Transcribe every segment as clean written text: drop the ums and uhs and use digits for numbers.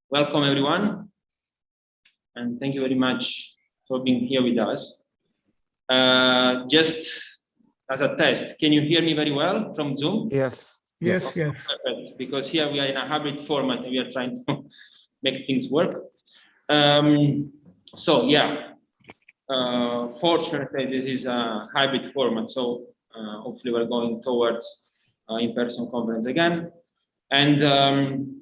Welcome everyone, and thank you very much for being here with us. Just as a test, can you hear me very well from Zoom? Yes. Yes, Okay, yes. perfect, because here we are in a hybrid format and we are trying to make things work. So yeah, fortunately this is a hybrid format, so hopefully we're going towards in-person conference again. And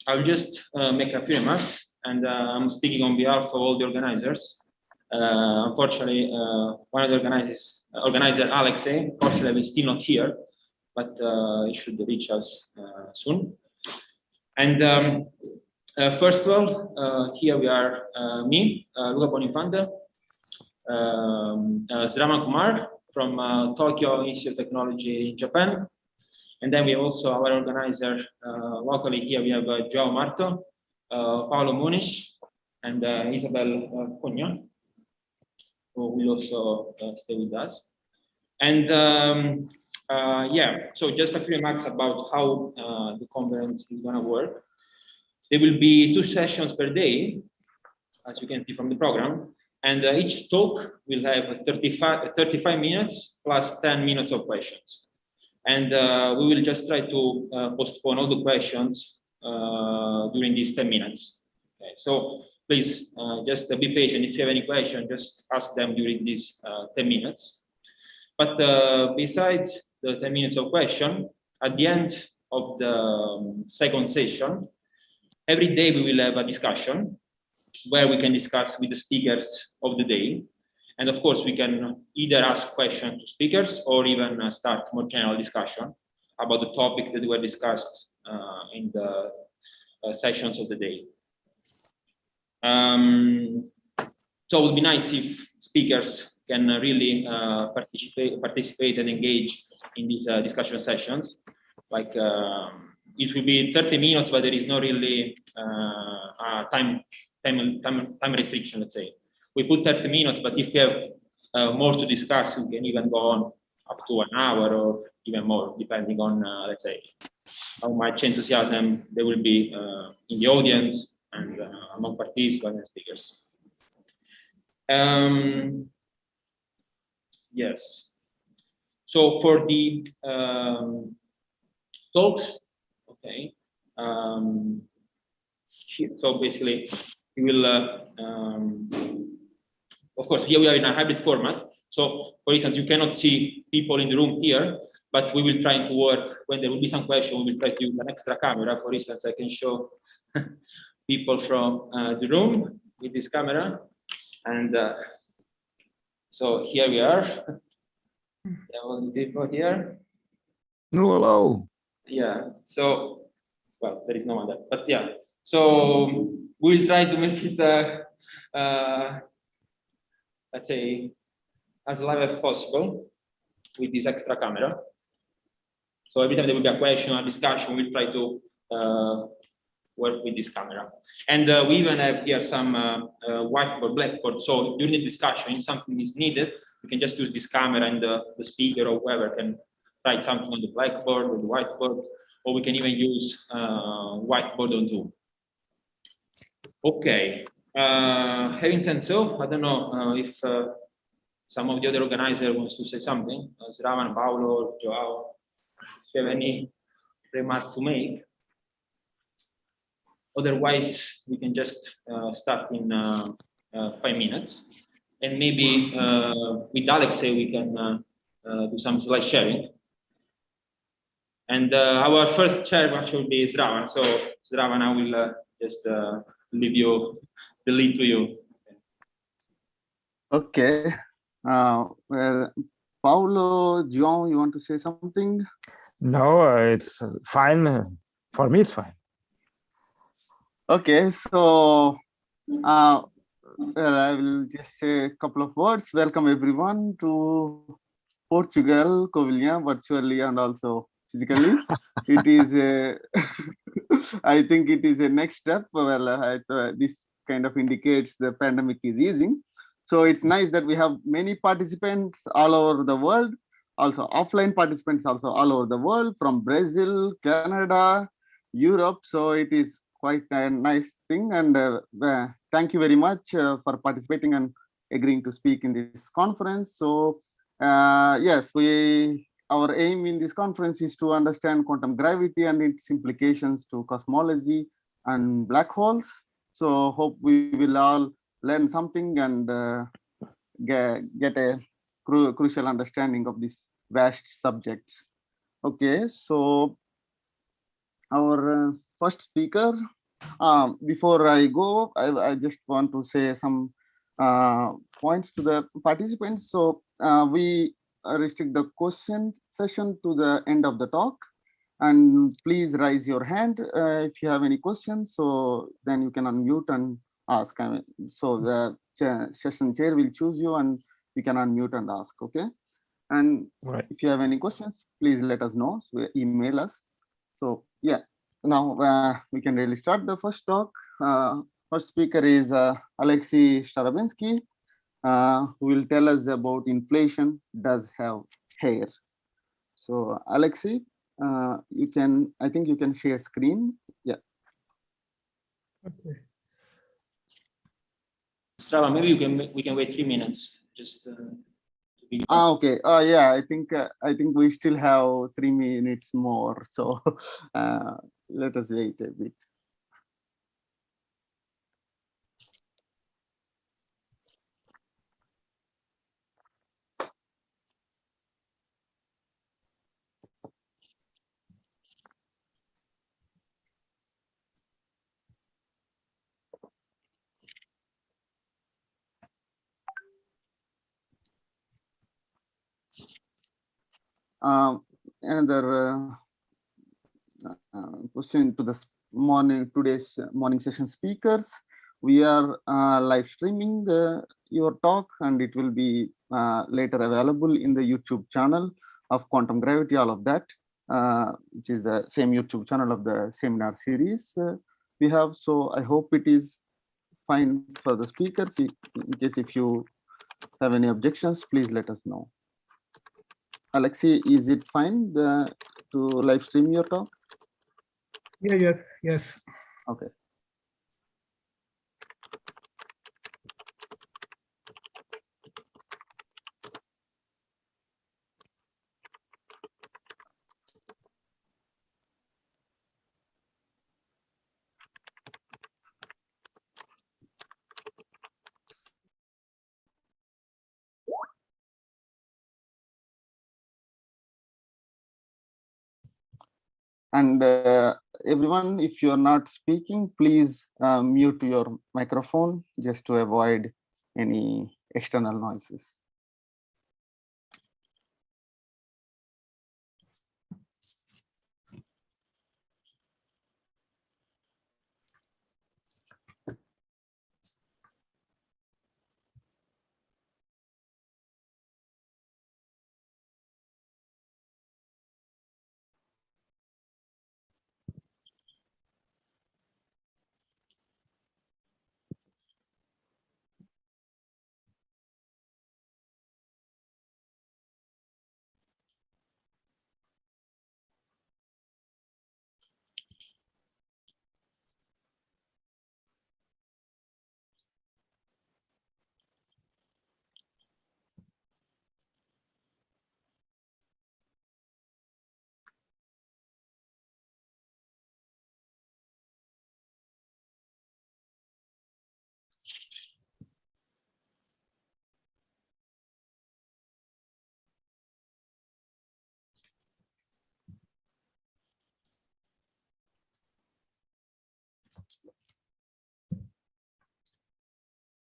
I'll just make a few remarks, and I'm speaking on behalf of all the organizers. Unfortunately, one of the organizer Alexei, unfortunately, is still not here, but he should reach us soon. And first of all, here we are, me, Luca Bonifante, Sravan Kumar from Tokyo Institute of Technology in Japan. And then we have also our organizer locally here. We have João Marto, Paolo Muniz, and Isabel Cunha, who will also stay with us. And yeah, so just a few remarks about how the conference is going to work. There will be 2 sessions per day, as you can see from the program. And each talk will have 35 minutes plus 10 minutes of questions. And we will just try to postpone all the questions during these 10 minutes. Okay, so please just be patient. If you have any question, just ask them during these 10 minutes. But besides the 10 minutes of question, at the end of the second session, every day we will have a discussion where we can discuss with the speakers of the day. And of course, we can either ask questions to speakers or even start more general discussion about the topic that were discussed in the sessions of the day. So it would be nice if speakers can really participate and engage in these discussion sessions. Like it will be 30 minutes, but there is no really time restriction, let's say. We put 30 minutes, but if you have more to discuss, we can even go on up to an hour or even more, depending on, let's say, how much enthusiasm there will be in the audience and among participants and speakers. Yes. So for the talks, okay. So basically, we will. Of course, here we are in a hybrid format. So, for instance, you cannot see people in the room here, but we will try to work. When there will be some question, we will try to use an extra camera. For instance, I can show people from the room with this camera. And so here we are. All the people here. No, hello. Yeah. So, well, there is no one there, but yeah. So we'll try to make it. Let's say, as live as possible with this extra camera. So every time there will be a question or discussion, we'll try to work with this camera. And we even have here some whiteboard, blackboard. So during the discussion, if something is needed, we can just use this camera and the speaker or whoever can write something on the blackboard or the whiteboard, or we can even use whiteboard on Zoom. Okay. Having said so, I don't know if some of the other organizers wants to say something. Sravan, Paolo, Joao, if you have any remark to make. Otherwise, we can just start in 5 minutes. And maybe with Alexei, we can do some slide sharing. And our first chair actually will be Sravan. So Sravan, I will just leave you the lead to you. Okay. Well, Paolo, João, you want to say something? No, it's fine. For me, it's fine. Okay, so I will just say a couple of words. Welcome everyone to Portugal, Covilha, virtually and also physically. It is a, I think it is a next step. Well, this kind of indicates the pandemic is easing. So it's nice that we have many participants all over the world, also offline participants also all over the world, from Brazil, Canada, Europe. So it is quite a nice thing. And thank you very much for participating and agreeing to speak in this conference. So yes, our aim in this conference is to understand quantum gravity and its implications to cosmology and black holes. So hope we will all learn something and get a crucial understanding of these vast subjects. Okay, so our first speaker, before I go, I just want to say some points to the participants. So we restrict the question session to the end of the talk, and please raise your hand if you have any questions, so then you can unmute and ask. So the session chair will choose you and you can unmute and ask. Okay, and if you have any questions, please let us know. So email us. So yeah, now we can really start the first talk. First speaker is Alexei Starobinsky, who will tell us about inflation does have hair. So Alexei, you can, I think you can share screen. Yeah. Okay. Strava, maybe we can wait 3 minutes just to be. Okay. Yeah, I think we still have 3 minutes more. So let us wait a bit. Another question to the today's morning session speakers. We are live streaming your talk, and it will be later available in the YouTube channel of Quantum Gravity, all of that, which is the same YouTube channel of the seminar series we have. So I hope it is fine for the speakers. In case if you have any objections, please let us know. Alexei, is it fine to live stream your talk? Yeah, yes. Okay. And everyone, if you are not speaking, please mute your microphone just to avoid any external noises.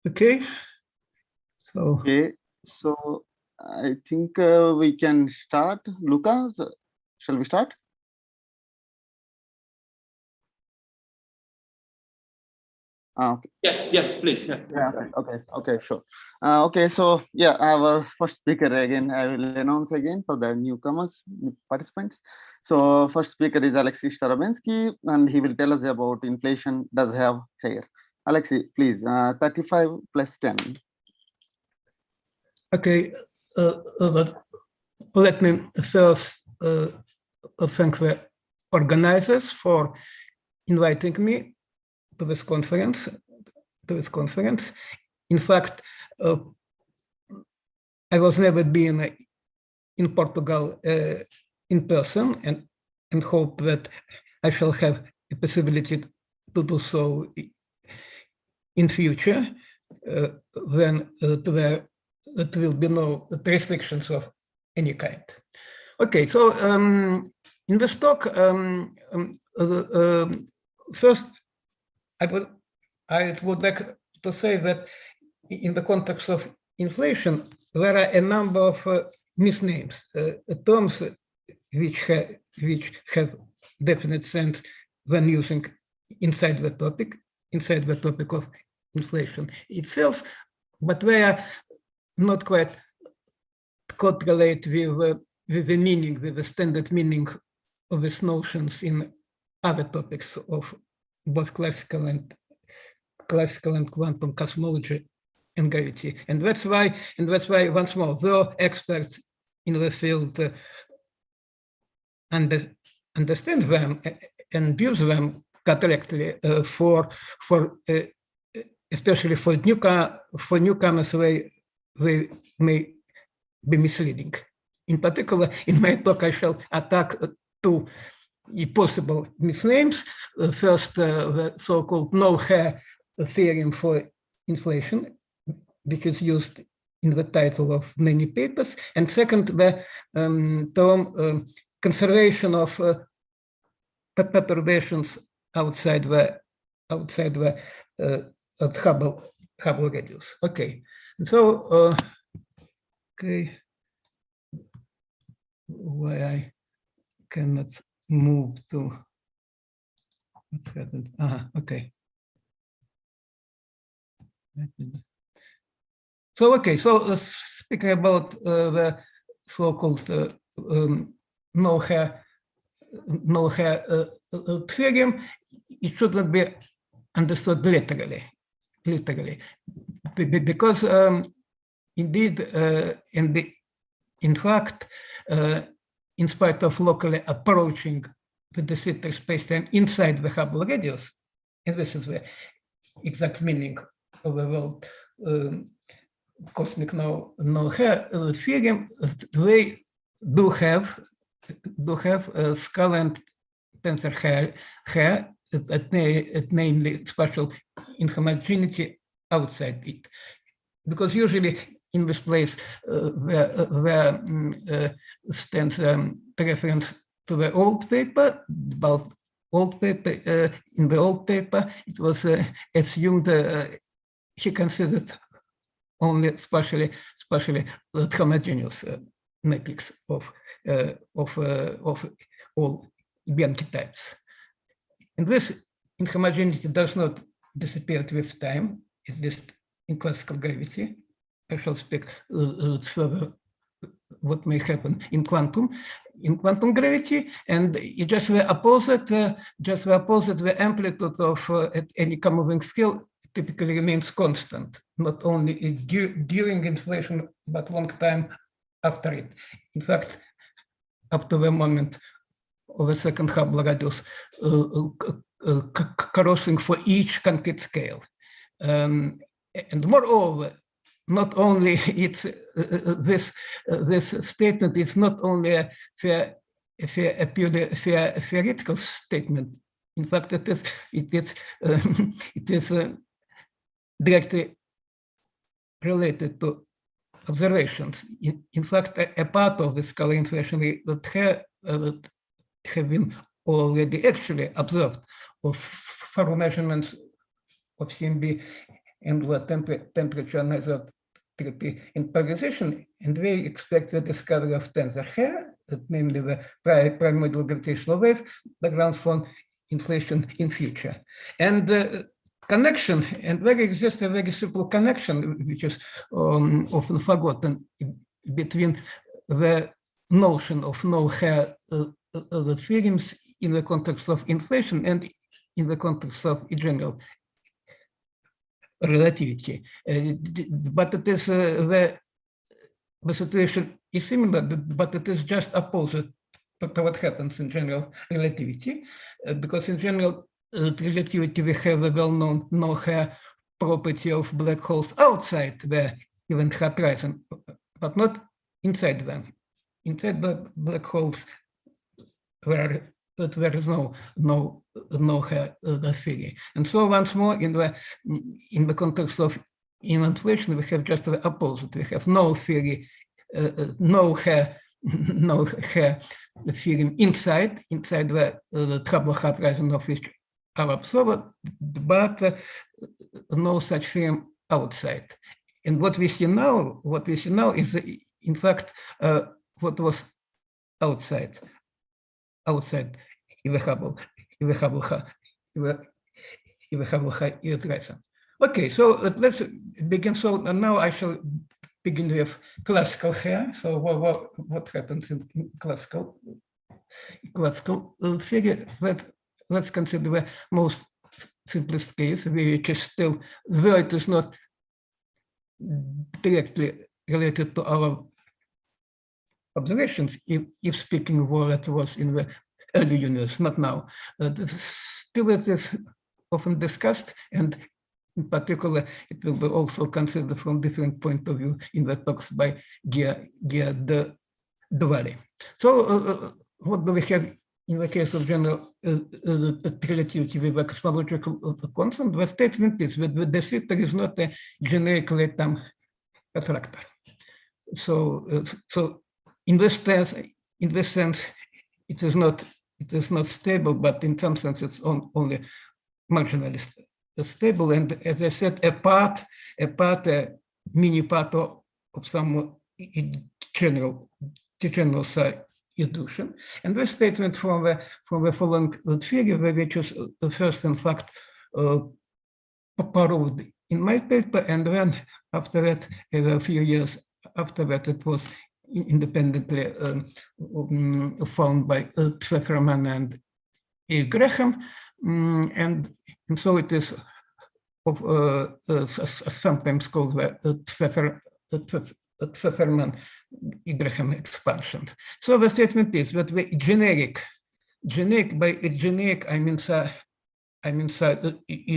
Okay. So Okay, so I think we can start. Luca, shall we start? Okay. Yes, please. Yeah, Okay, sure. Okay, so yeah, our first speaker again, I will announce again for the newcomers, participants. So first speaker is Alexei Starobinsky, and he will tell us about inflation does have hair. Alexei, please, 35 plus 10. okay, let me first thank the organizers for inviting me this conference. In fact, I was never been in Portugal in person, and hope that I shall have a possibility to do so in future when there will be no restrictions of any kind. Okay, so in this talk, first I would like to say that in the context of inflation, there are a number of misnames, terms which have definite sense when using inside the topic of inflation itself, but they are not quite correlate with the meaning, with the standard meaning of these notions in other topics of both classical and quantum cosmology and gravity. And that's why once more, though experts in the field understand them and use them correctly especially for newcomers, they may be misleading. In particular, in my talk, I shall attack two possible misnames. First, the so-called no-hair theorem for inflation, which is used in the title of many papers. And second, the term conservation of perturbations outside the Hubble radius. Okay, and so okay, why I cannot move to what's happened? Okay. So okay, so speaking about the so-called no-hair theorem, it should not be understood literally, because indeed, in fact, in spite of locally approaching the de Sitter spacetime inside the Hubble radius, and this is the exact meaning of the word cosmic no-hair theorem, they do have scalar and tensor hair, namely spatial inhomogeneity outside it, because usually in this place where stands the reference to the old paper. About old paper, in the old paper, it was assumed he considered only spatially homogeneous matrix of all Bianchi types. And this inhomogeneity does not disappear with time, it's just in classical gravity. I shall speak further what may happen in quantum gravity, and it just the opposite, the amplitude of at any moving scale typically remains constant, not only during inflation, but long time after it. In fact, up to the moment of the second Hubble radius crossing for each concrete scale. And moreover, not only it's this statement is not only a purely theoretical statement. In fact, it is directly related to observations. In fact, a part of the scalar inflation that have been already actually observed for measurements of CMB and the temperature anisotropy in polarization, and we expect the discovery of tensor hair, namely the primordial gravitational wave, background for inflation in future. And connection, and there exists a very simple connection, which is often forgotten, between the notion of no-hair theorems in the context of inflation and in the context of general relativity. But it is the situation is similar, but it is just opposite to what happens in general relativity, because in general relativity, we have a well-known no-hair property of black holes outside the event horizon, but not inside them. Inside the black holes, where there is no hair theory. And so once more, in the context of inflation, we have just the opposite. We have no theory, no hair theorem inside the trouble horizon of which are observed, but no such theorem outside. And what we see now is, in fact, what was outside in the Hubble horizon. Okay, so let's begin. So now I shall begin with classical hair. So what happens in classical theory? Let's consider the most simplest case, which is still, though it is not directly related to our observations, if speaking what it was in the early universe, not now. Still it is often discussed, and in particular, it will be also considered from different point of view in the talks by Gia Duvali. So what do we have in the case of general relativity with a cosmological constant? The statement is that the de Sitter is not a generic Latham attractor. So in this sense, it is not stable, but in some sense it's only marginally stable. And as I said, a mini part of some general illusion. And this statement from the following theory, which is first, in fact, proved in my paper, and then after that, a few years after that, it was independently found by Pfefferman and E. Graham, and so it is sometimes called the Pfefferman-Graham expansion. So the statement is that the generic, by generic I mean is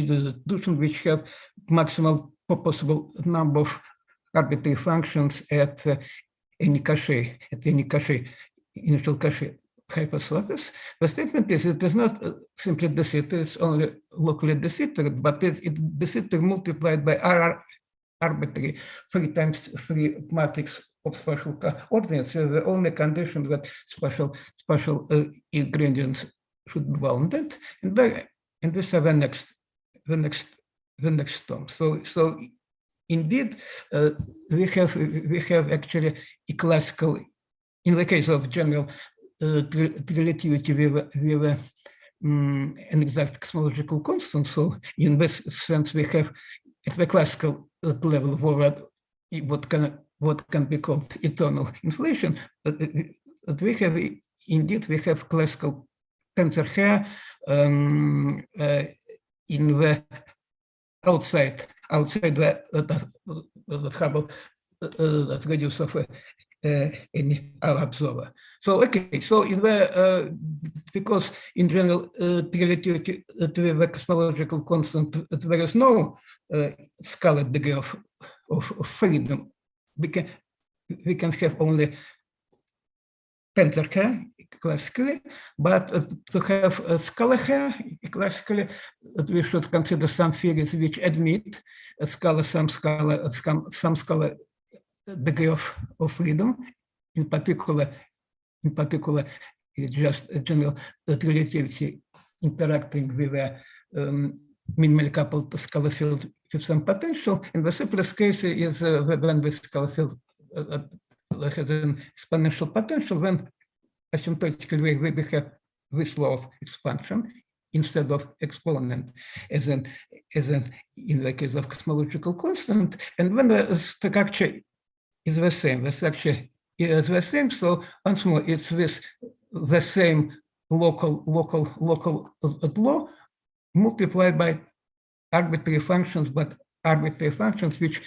a solution which have maximal possible number of arbitrary functions at any cache, initial cache hypersurface. The statement is it is not simply de Sitter, it's only locally de Sitter, but it's de Sitter multiplied by arbitrary 3 times 3 matrix of spatial coordinates, where the only condition that spatial ingredients should be bounded, and this are the next term. So indeed, we have actually a classical, in the case of general relativity with an exact cosmological constant. So in this sense, we have at the classical level what can be called eternal inflation. We have classical tensor hair in the outside the Hubble radius of any observer. So okay, so in the because in general relativity to the cosmological constant, there is no scalar degree of freedom. We can have only tensor hair classically, but to have a scalar hair classically, we should consider some theories which admit a some scalar degree of freedom. In particular, it's just a general relativity interacting with a minimally coupled scalar field with some potential. And the simplest case is when the scalar field has an exponential potential, when asymptotically we have this law of expansion instead of exponent, as in the case of cosmological constant. And when the structure is the same, the structure is the same. So once more, it's with the same local law multiplied by arbitrary functions, but arbitrary functions which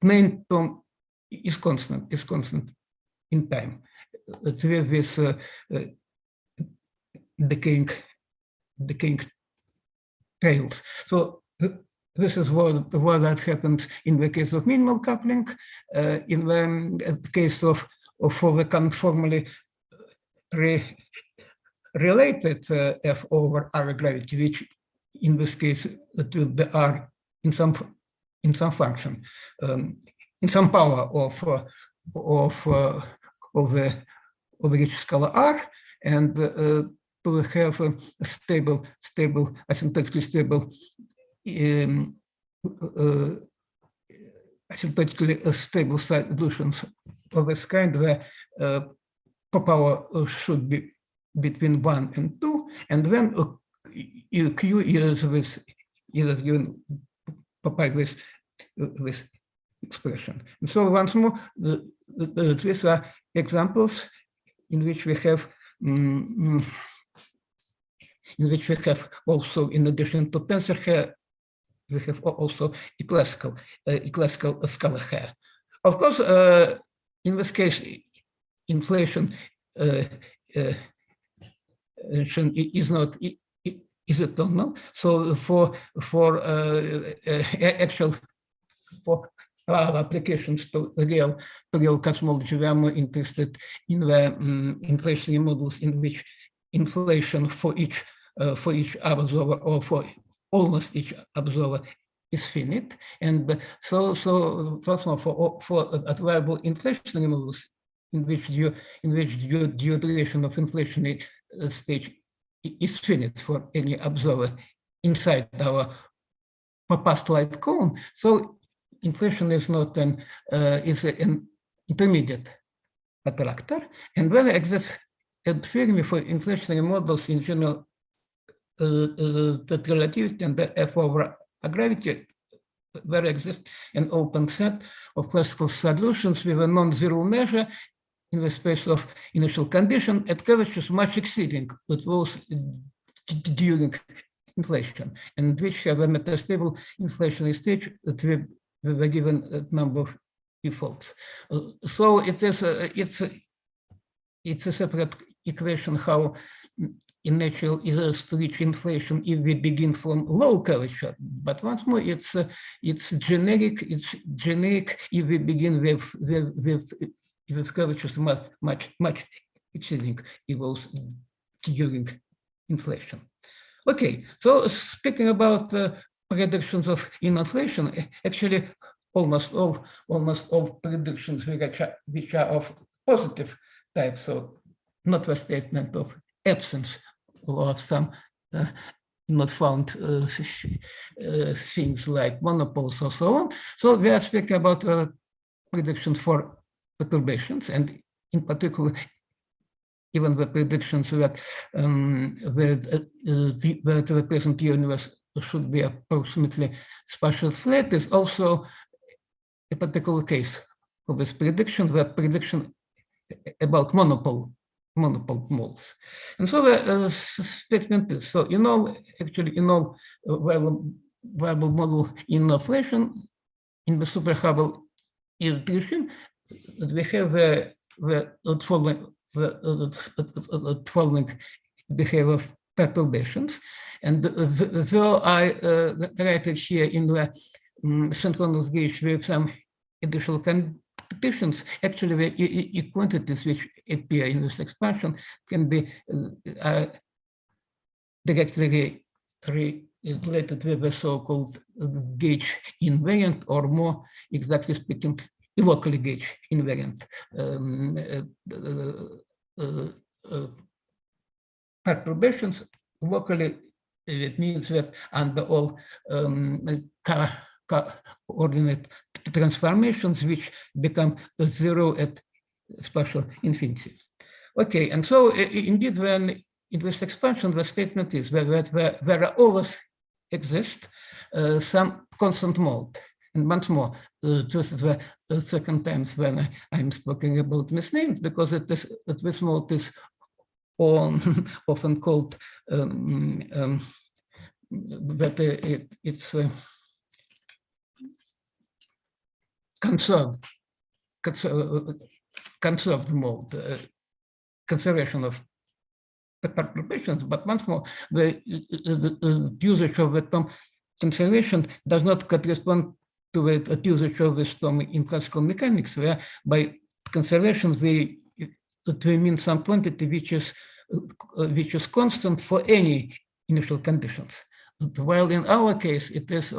main term is constant in time. With decaying decaying tails. So this is what that happens in the case of minimal coupling. In the case of for the conformally related F over R gravity, which in this case it will be R in some function, in some power of the rich scalar R, and to have a stable, asymptotically stable, asymptotically stable solutions of this kind, where power should be between 1 and 2, and then Q is given by this expression. And so once more, these are examples in which we have also, in addition to tensor hair, we have also a classical scalar hair. Of course, in this case, inflation is not isothermal. So for our applications to real cosmology, we are more interested in the inflationary models in which inflation for each observer or for almost each observer is finite. And so first of all, for variable inflationary models in which the duration of inflationary stage is finite for any observer inside our past light cone. So inflation is not an intermediate attractor, and when there exists a theory for inflationary models in general, that relativity and the F over gravity, there exists an open set of classical solutions with a non-zero measure in the space of initial condition at curvatures much exceeding those during inflation, and which have a metastable inflationary stage that with a given number of defaults. So it's a separate equation how in natural is to reach inflation if we begin from low curvature. But once more, it's generic. It's generic if we begin with curvatures much exceeding those during inflation. Okay, so speaking about predictions of inflation, actually almost all predictions which are of positive type, so not a statement of absence or some not found things like monopoles or so on. So we are speaking about predictions for perturbations, and in particular, even the predictions that the present universe should be approximately spatial flat is also a particular case of this prediction, the prediction about monopole modes. And so the statement is, so actually in all variable model in inflation in the super Hubble regime, we have the following behavior of perturbations, and though I write it here in the synchronous gauge with some additional conditions, actually the quantities which appear in this expansion can be directly related with the so-called gauge invariant, or more exactly speaking, locally gauge invariant perturbations. Locally, it means that under all coordinate transformations which become zero at spatial infinity. Okay, and so indeed, when in this expansion, the statement is that there always exist some constant mode. And once more, this is the second time when I'm speaking about misnames, because this mode is often called that it's conserved mode, conservation of perturbations. But once more, the usage of the term conservation does not correspond to the usage of this term in classical mechanics, where by conservation we mean some quantity which is constant for any initial conditions. While in our case, it is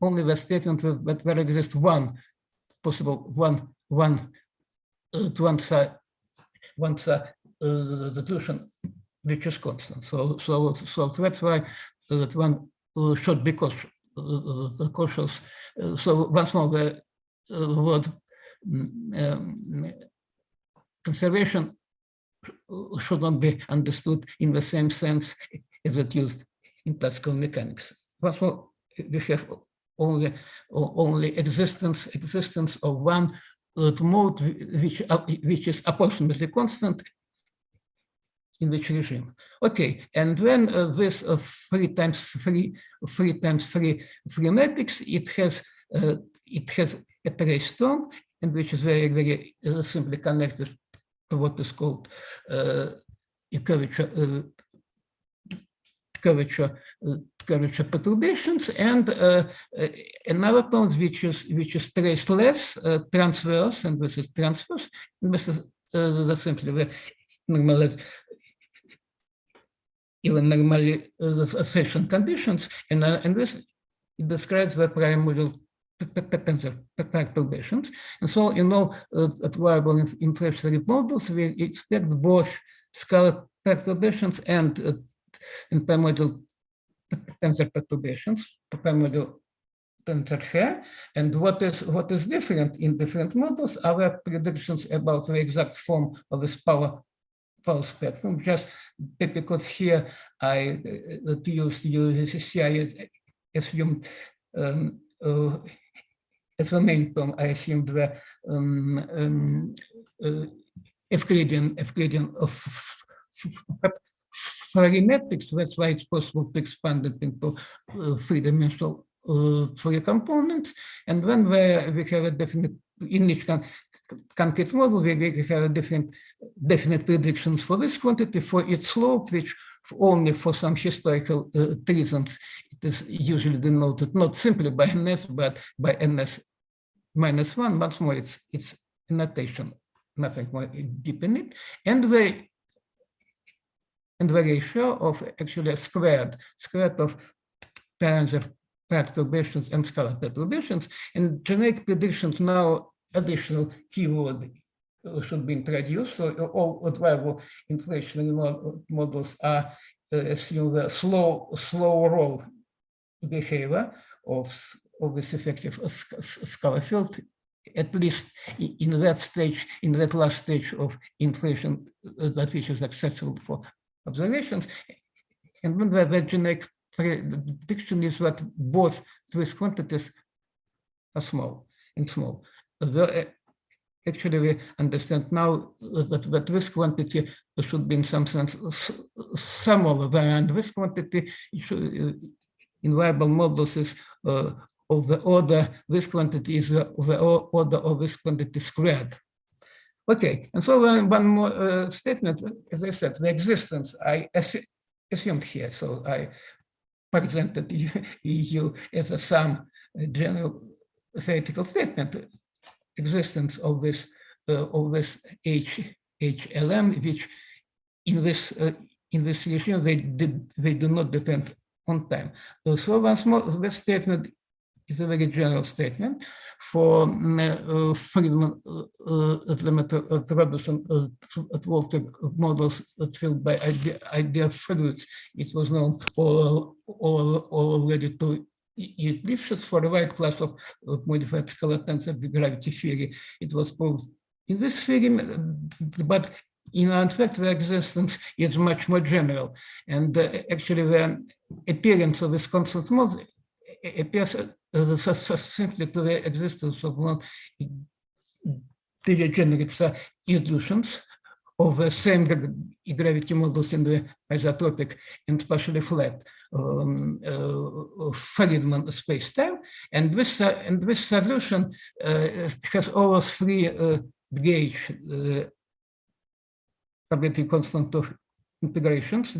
only the statement that there exists one possible solution which is constant. So that's why that one should be cautious. So once more, the word conservation should not be understood in the same sense as it used in classical mechanics. Once more, we have only existence of one mode which is approximately constant in which regime. Okay, and when this 3 times 3 matrix, it has a trace term, and which is very simply connected to what is called curvature perturbations, and another term which is traceless, transverse, and this is transverse, and this is simply the normal, even normalization conditions, and this it describes the primordial perturbations. And so, at variable inflationary models, we expect both scalar perturbations and primordial tensor perturbations, primordial tensor hair. And what is different in different models are the predictions about the exact form of this power spectrum, just because here I used UCC, I assumed as the main term, I assumed the Euclidean of metrics. That's why it's possible to expand it into 3-dimensional Fourier components. And when we have a definite in each concrete model, we have a definite predictions for this quantity, for its slope, which only for some historical reasons it is usually denoted not simply by ns but by ns minus 1. Once more, it's a notation, nothing more deep in it, and the ratio of actually a squared of tangent perturbations and scalar perturbations. And generic predictions, now additional keyword should be introduced. So all variable inflationary models are assume the slow roll behavior of this effective scalar field, at least in that stage, in that last stage of inflation, that which is acceptable for observations. And when the generic prediction is that both these quantities are small. Actually, we understand now that this quantity should be in some sense smaller than this quantity. In variable models is of the order, this quantity is the order of this quantity squared. Okay, and so one more statement, as I said, the existence I assumed here, so I presented you as some general theoretical statement, existence of this HLM, which in this regime they do not depend on time. So once more, this statement is a very general statement for Friedman at Robinson at Walter models filled by idea fluids. It was known already to Lifshitz for the right class of modified scalar tensor gravity theory. It was proved in this theory, but in fact, the existence is much more general. And actually, the appearance of this constant mode appears simply to the existence of non-degenerate illusions of the same gravity models in the isotropic and partially flat Friedman spacetime, and this solution has always free gauge probability constant of integrations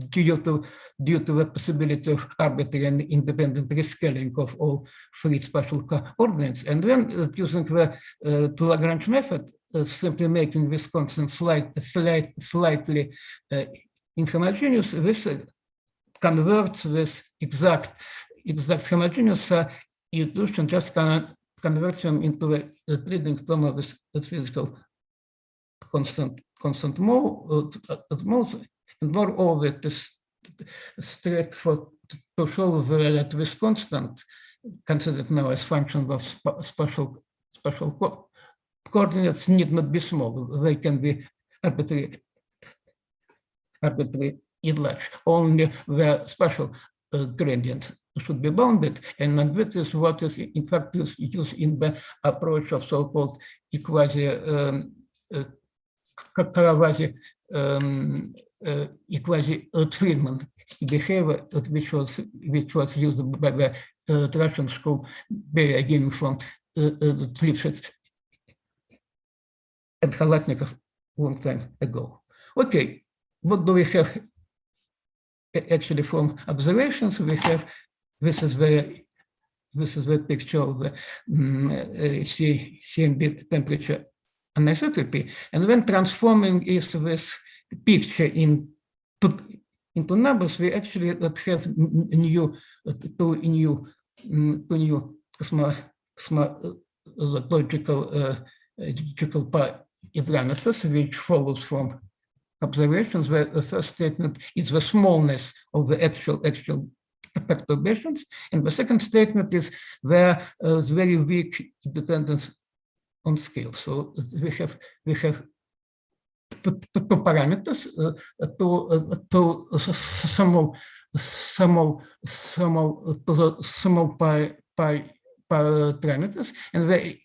due to the possibility of arbitrary and independent rescaling of all free spatial coordinates. And then using the Lagrange method, simply making this constant slightly inhomogeneous, this converts this exact homogeneous intuition, just converts them into a leading term of this physical constant mode, and moreover, it is straight to show that this constant, considered now as functions of spatial coordinates, need not be small. They can be arbitrary large. Only the spatial gradients should be bounded, and this is what is in fact used in the approach of so-called quasi-Friedman behavior, which was used by the Russian school beginning from Lipschitz and Khalatnikov long time ago. Okay, what do we have actually from observations? We have this is the picture of the CMB temperature anisotropy, and when transforming this picture into numbers, we actually have two new cosmological parameters, which follows from observations, where the first statement is the smallness of the actual perturbations, and the second statement is where there's very weak dependence on scale. So we have two parameters, two small parameters, and the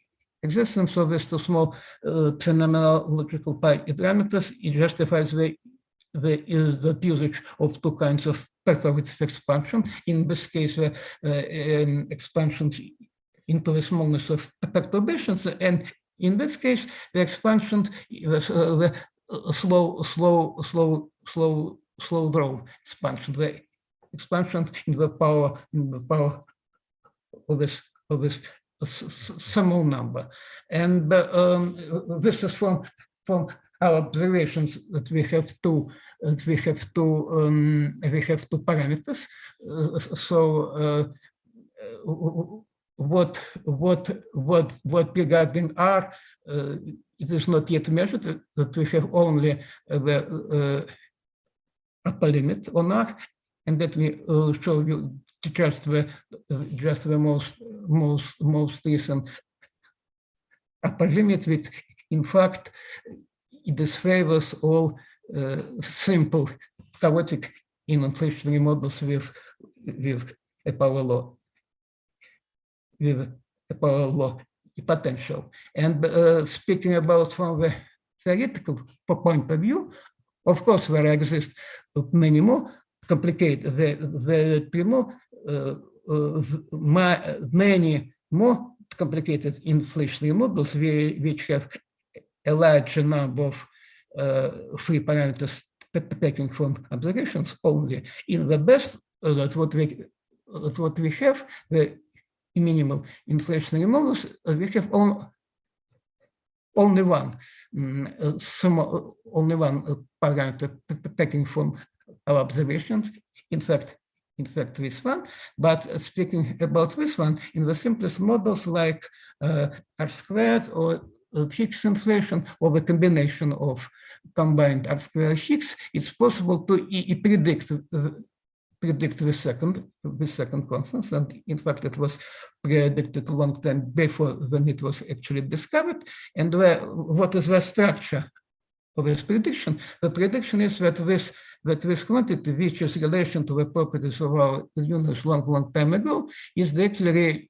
existence of these two small phenomenological parameters justifies the usage of two kinds of perturbative expansion. In this case, the expansions into the smallness of perturbations, and in this case, the expansion, the slow draw expansion, the expansion in the power of this small number, and this is from our observations that we have two parameters. So what regarding R, it is not yet measured, that we have only the upper limit on R, and that we show you just the most recent upper limit, which in fact it disfavors all simple chaotic inflationary models with a power law potential. And speaking about from the theoretical point of view, of course, there exist many more complicated, many more complicated inflationary models which have a larger number of free parameters taken from observations only. In the best, that's what we have, the minimal inflationary models, we have only one parameter taken from our observations. In fact, this one. But speaking about this one, in the simplest models like R squared or Higgs inflation, or the combination of combined R squared Higgs, it's possible to predict the second constants, and in fact it was predicted a long time before when it was actually discovered. And what is the structure of this prediction? The prediction is that this quantity, which is relation to the properties of our universe long time ago, is actually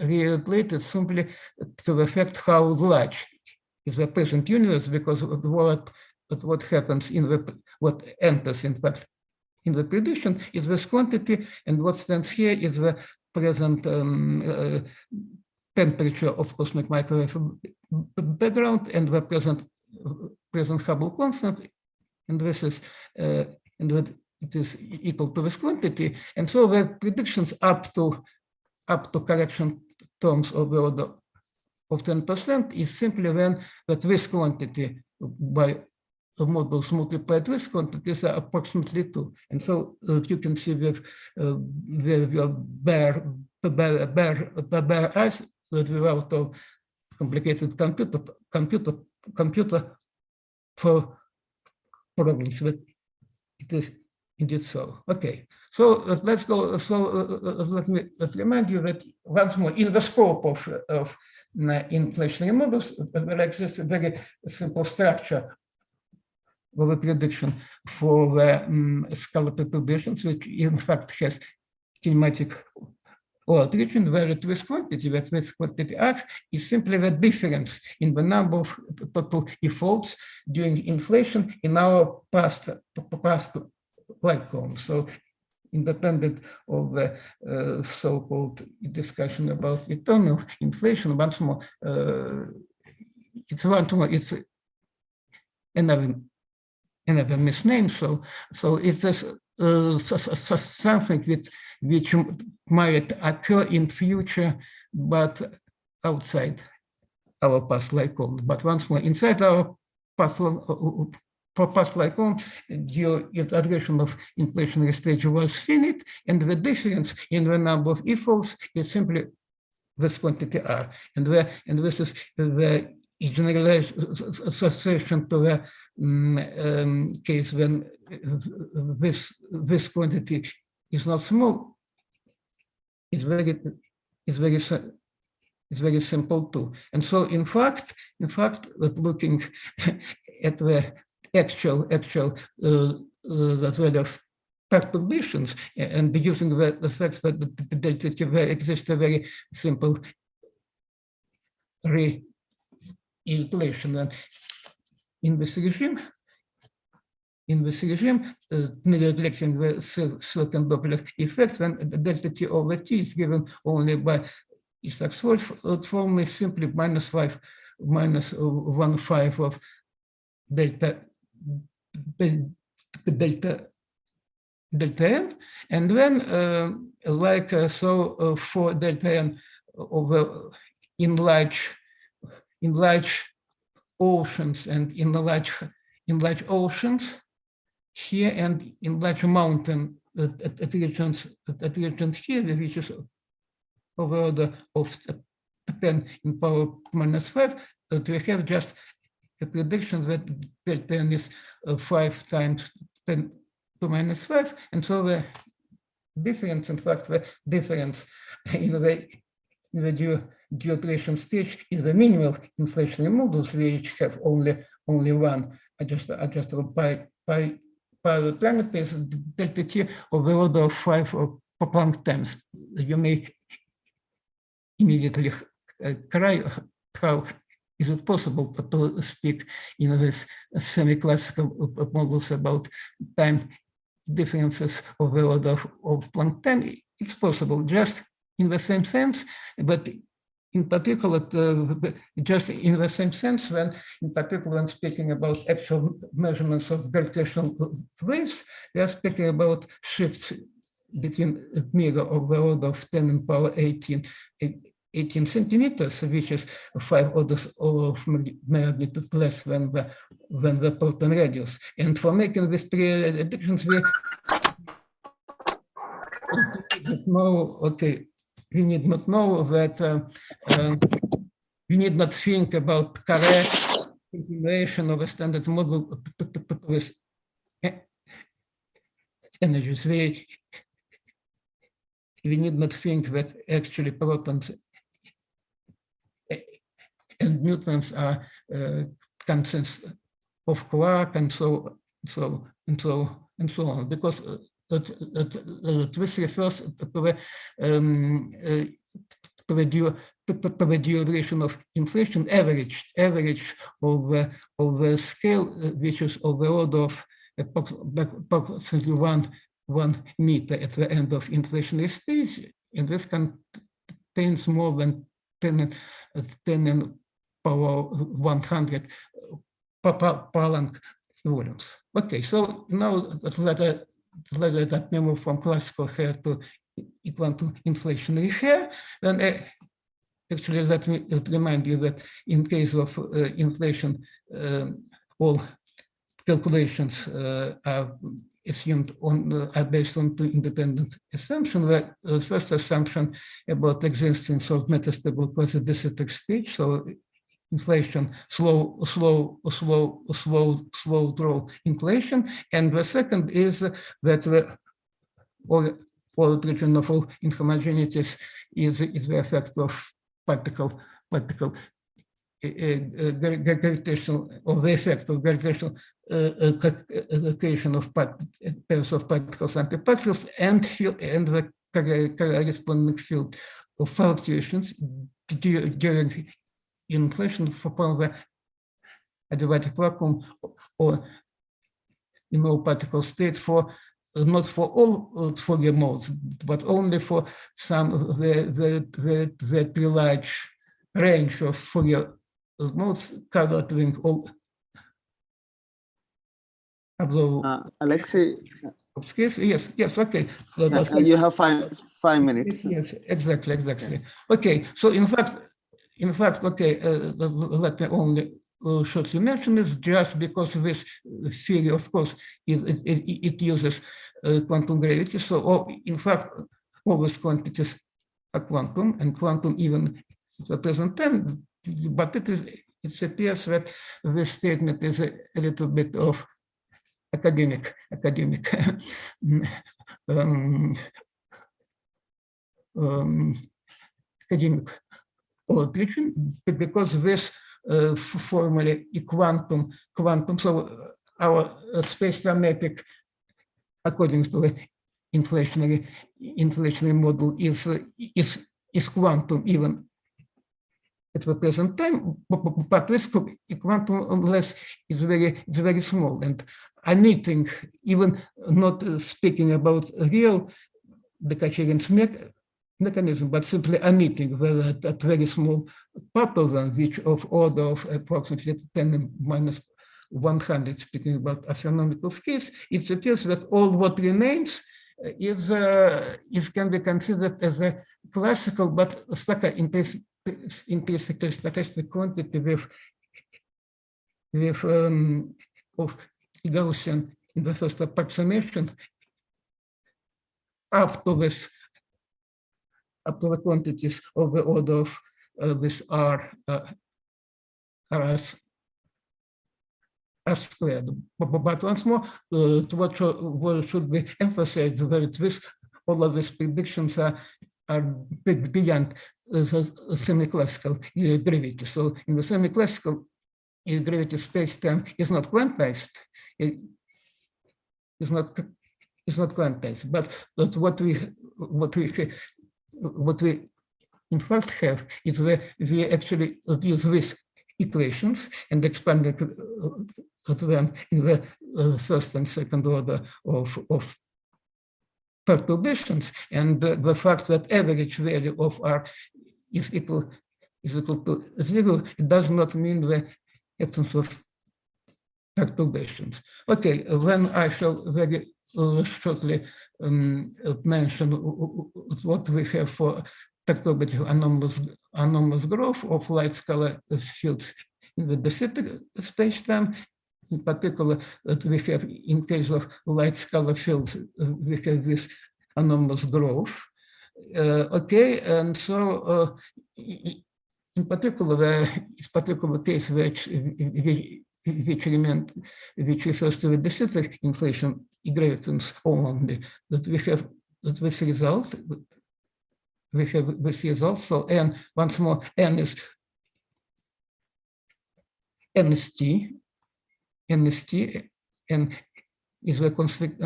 related simply to the fact how large is the present universe, because of what happens what enters in fact in the prediction is this quantity, and what stands here is the present temperature of cosmic microwave background and the present Hubble constant this is and that it is equal to this quantity. And so the predictions up to correction terms of the order of 10% is simply then that this quantity by the models multiplied with quantities are approximately 2. And so you can see with your bare eyes that without a complicated computer for problems that it is indeed so. Okay, so let's go. So let's remind you that once more in the scope of inflationary models, there exists a very simple structure of a prediction for the scalar perturbations, which in fact has kinematic origin, where this quantity R is simply the difference in the number of total defaults during inflation in our past light column. So independent of the so-called discussion about eternal inflation, once more, it's another misname. So it's something which might occur in future, but outside our past light column. But once more, inside our past light column, the iteration of inflationary stage was finite, and the difference in the number of equals is simply this quantity R. And this is the generalized association to the case when this quantity is not small. It's very simple too. And so in fact, looking at the actual that value of perturbations and using the fact that the delta T there exists a very simple re-inflation. And in this regime, neglecting the silicon Doppler effect, when the delta T over T is given only by Isaac's formula, is simply -1/5 of delta n, and then for delta n over in large oceans and in large oceans here and in large mountain at regions here, which is of order of 10 in power -5, we have just a prediction that delta n is 5 times 10 to -5, and so the difference, in fact, the difference in the duration stage in the minimal inflationary models, which have only one adjustable parameters, delta T of the order of 5 Planck times. You may immediately cry, how is it possible to speak in this semi-classical models about time differences of the order of Planck time? It's possible, just in the same sense, but in particular, just in the same sense, when speaking about actual measurements of gravitational waves, we are speaking about shifts between mirror of the order of 10 in power 18 centimeters, which is 5 orders of magnitude less than the proton radius. And for making these predictions, we need not know that we need not think about correct continuation of a standard model with energies. We need not think that actually protons and neutrons are constants of quark and so on, because this refers to the duration of inflation average of the scale, which is of the order of approximately 1 meter at the end of inflationary stage, and this contains more than 10 in power 100 Planck volumes. Okay, so now let me move from classical hair to quantum inflationary hair. And actually, let me remind you that in case of inflation, all calculations are assumed are based on two independent assumptions. Where the first assumption about existence of metastable quasi-de Sitter stage, so inflation, slow draw inflation, and the second is that the origin of all inhomogeneities is the effect of particle gravitational, or the effect of gravitational creation of pairs of particles and antiparticles, and the corresponding field of fluctuations during inflation for the adiabatic vacuum or in all particle states, for not for all Fourier modes, but only for some very large range of Fourier modes covering all. Alexei, yes, okay. you have five minutes. Yes, exactly. Okay, so in fact, okay, let me only shortly mention this, just because this theory, of course, it uses quantum gravity. So, in fact, all these quantities are quantum, and quantum even at the present time. But it appears that this statement is a little bit of academic origin, because this formally quantum. So our space-time epic, according to the inflationary model, is quantum even at the present time, but this quantum less is very small, and anything, even not speaking about real Dekacherin's mechanism, but simply emitting a very small part of them, which of order of approximately 10 minus 100, speaking about astronomical scales, it appears that all what remains can be considered as a classical but intrinsically stochastic quantity with of Gaussian in the first approximation up to the quantities of the order of this R squared. But once more, what should be emphasized that all of these predictions are beyond semi-classical gravity. So in the semi-classical gravity, space-time is not quantized. It is not quantized. But what we in fact have is that we actually use these equations and expanded them in the first and second order of perturbations, and the fact that average value of R is equal to 0, it does not mean the absence of perturbations. Okay, then I shall very shortly mention what we have for perturbative anomalous growth of light scalar fields in the de Sitter spacetime. In particular, that we have, in case of light scalar fields, we have this anomalous growth. Okay, and so in particular, this particular case which refers to the de Sitter inflation inheritance only, that we have this result. We have this result. So n, once more, n is T, and is a constant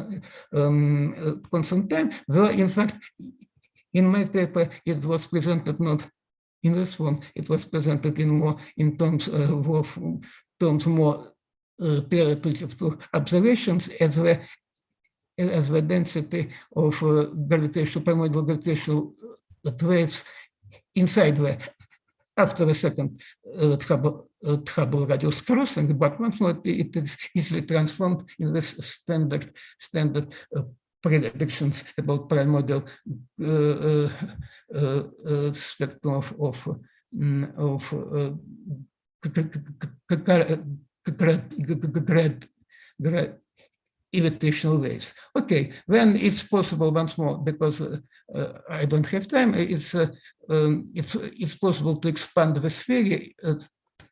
time. Though in fact, in my paper, it was presented not in this form. It was presented in terms more relative to observations as the density of primordial gravitational waves inside after the second Hubble radius crossing, but once more it is easily transformed in this standard predictions about primordial spectrum of gravitational waves. Okay, then it's possible once more, because I don't have time. It's possible to expand this theory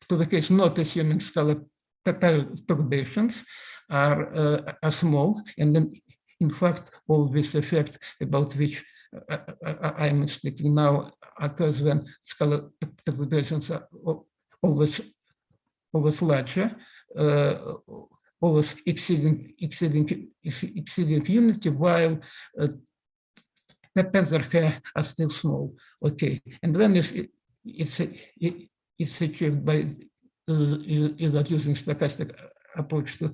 to the case not assuming scalar perturbations are small, and then in fact all this effect about which I'm speaking now occurs when scalar perturbations are always larger, always exceeding unity, while the tensor are still small. Okay, and when it's achieved by either using stochastic approach to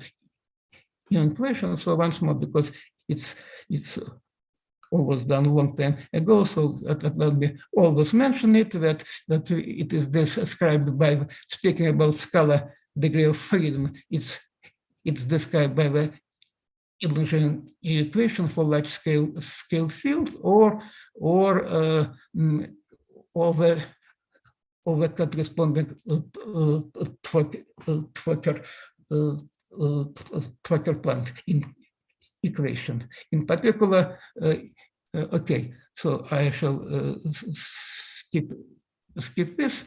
inflation. So once more, because it's always done a long time ago, so that let me always mention it, that it is described by speaking about scalar degree of freedom. It's described by the illusion equation for large scale fields, or the corresponding Fokker-Planck equation. In particular, okay, so I shall skip this.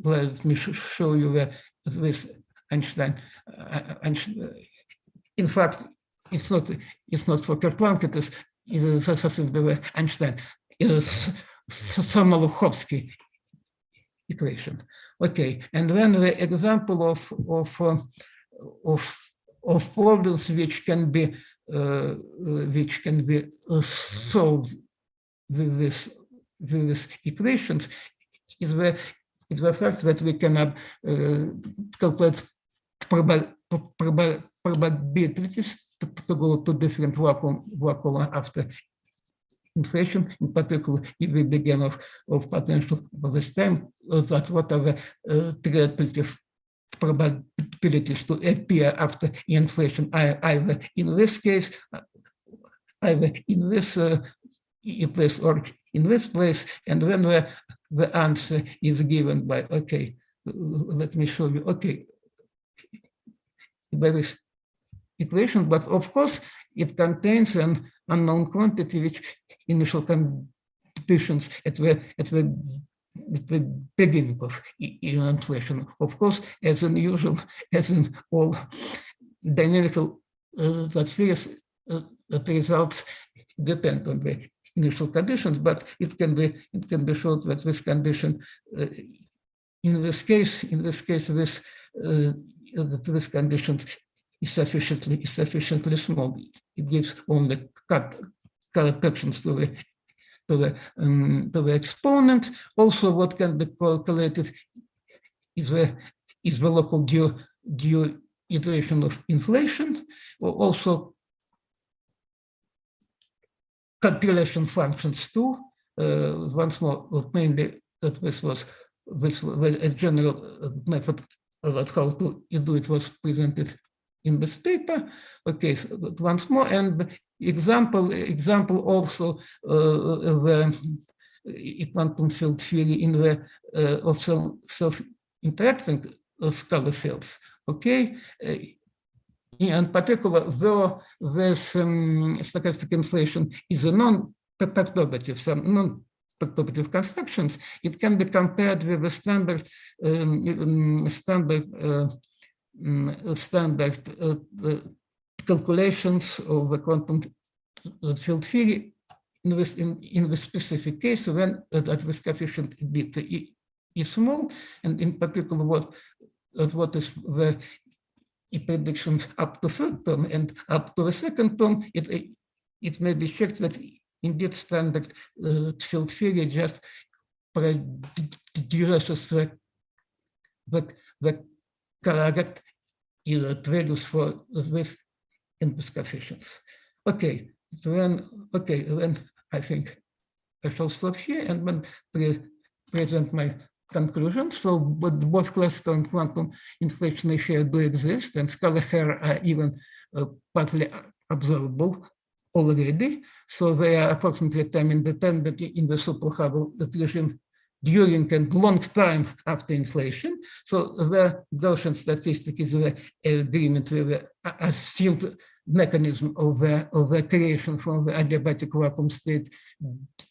Let me show you this Einstein. In fact, it's not Fokker-Planck. It is the Einstein Samolov-Hovsky equation. Okay, and then the example of problems which can be solved with these equations is the fact that we can calculate probabilities to go to different vacuum after inflation. In particular, if we begin of potential of this time, that what are the relative probabilities to appear after inflation, either in this case, either in this place or in this place, and when the answer is given by, okay, let me show you, okay, by this equation, but of course it contains an unknown quantity which initial conditions at the beginning of inflation. Of course, as in all dynamical theories, the results depend on the initial conditions, but it can be shown that this condition, in this case, this condition is sufficiently small. It gives only corrections to the exponent. Also, what can be calculated is the local due iteration of inflation, or also correlation functions too. Once more, mainly that this was a general method about how to do it was presented in this paper. Okay, so once more, and example also the quantum field theory in the of self-interacting scalar fields. Okay, in particular, though this stochastic inflation is a non-perturbative, some non-perturbative constructions, it can be compared with the standard calculations of the quantum field theory in the specific case when that this coefficient beta is small, and in particular what is the predictions up to third term and up to the second term, it may be checked that indeed standard field theory just produces the correct values for this and these coefficients. Okay, then I think I shall stop here and then present my conclusions. So, but both classical and quantum inflation here do exist, and scalar hair are even partly observable already. So they are approximately time independent in the super Hubble regime during and long time after inflation. So the Gaussian statistic is the agreement with the assumed mechanism of the creation from the adiabatic vacuum state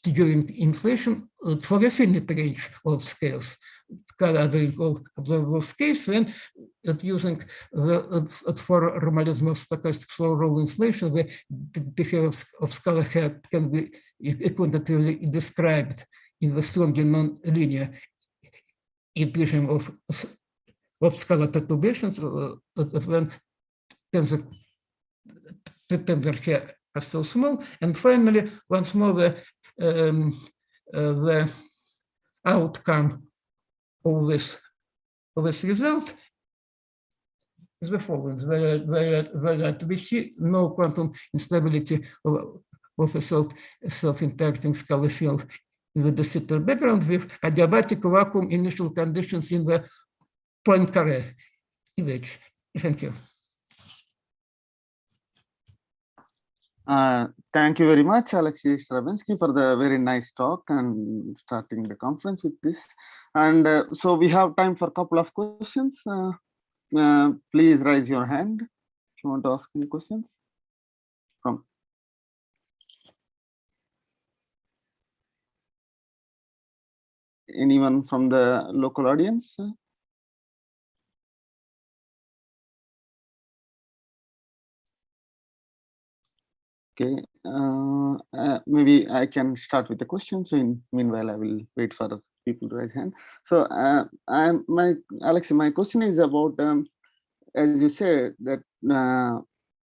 during inflation for a finite range of scales, covering all observable scales, when using for normalism of stochastic slow roll inflation, the behavior of scalar hair can be quantitatively described in the strongly non-linear equation of scalar perturbations when tensor hair are still small. And finally, once more, the outcome of this result is the following: where we see no quantum instability of a self-interacting scalar field with the de Sitter background with adiabatic vacuum initial conditions in the Poincare image. Thank you. Thank you very much, Alexei Starobinsky, for the very nice talk and starting the conference with this. And so we have time for a couple of questions. Please raise your hand if you want to ask any questions. From anyone from the local audience? Okay, maybe I can start with the question. So meanwhile, I will wait for people to raise hand. So Alexei, my question is about, as you said, that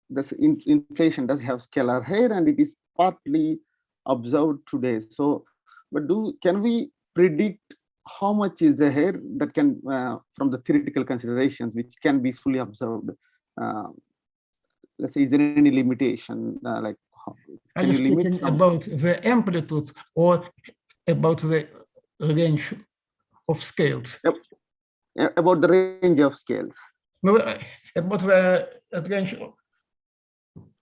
this inflation does have scalar hair and it is partly observed today. So, but can we predict how much is the hair that can, from the theoretical considerations, which can be fully observed? Let's say, is there any limitation? Like, are you speaking about the amplitude or about the range of scales? Yep. About the range of scales. No, about the range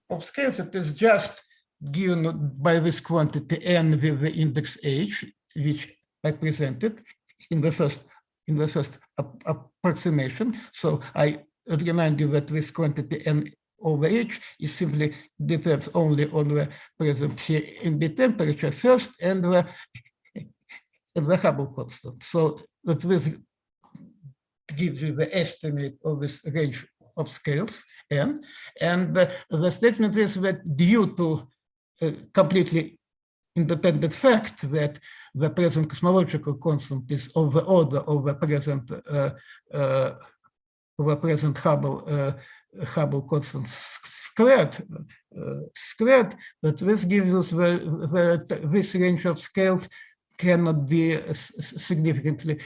of scales, it is just given by this quantity n with the index h, which I presented in the first approximation. So I remind you that this quantity n over h is simply depends only on the present CMB temperature first and the Hubble constant. So that this gives you the estimate of this range of scales n, and the statement is that due to completely independent fact that the present cosmological constant is of the order of the present Hubble constant squared, that this gives us this range of scales cannot be significantly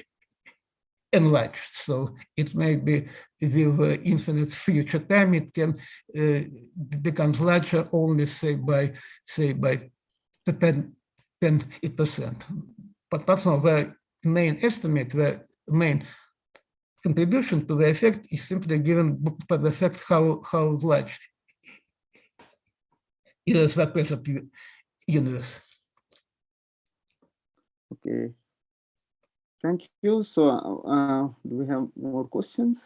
enlarged. So it may be with infinite future time, it can becomes larger only say by 10%. But that's not the main estimate. The main contribution to the effect is simply given by the fact how large is the present universe. Okay, thank you. So do we have more questions?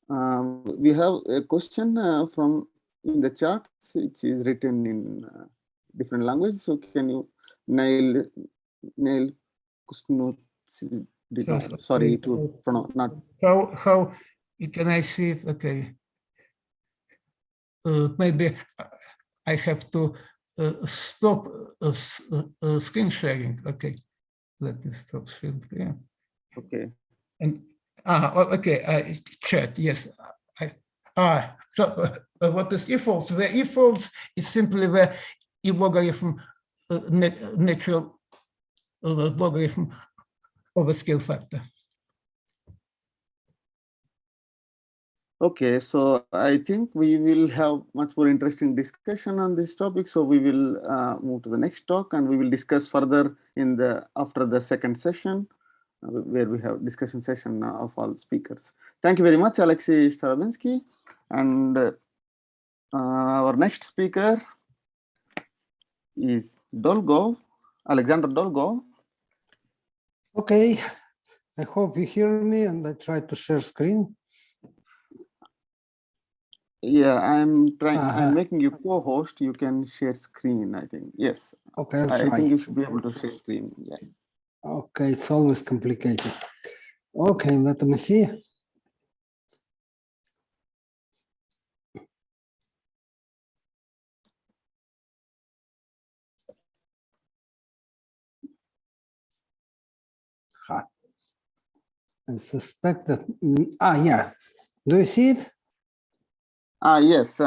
We have a question from in the chat, which is written in different languages. So can you nail sorry to pronounce not how can I see it? Okay, maybe I have to stop screen sharing. Okay, let me stop sharing. Yeah. Okay. And okay, chat. Yes. So what is e-false? The e-false is simply the e-logarithm, natural logarithm of a scale factor. Okay, so I think we will have much more interesting discussion on this topic. So we will move to the next talk, and we will discuss further in after the second session. where we have discussion session of all speakers. Thank you very much, Alexei Starobinsky. And our next speaker is Dolgov, Alexander Dolgov. Okay, I hope you hear me, and I try to share screen. Yeah, I'm trying. I'm making you co-host. You can share screen, I think. Yes. Okay, I'll I try. think you should be able to share screen. Yeah. Okay, it's always complicated. Okay, let me see. I suspect that, yeah. Do you see it? Yes,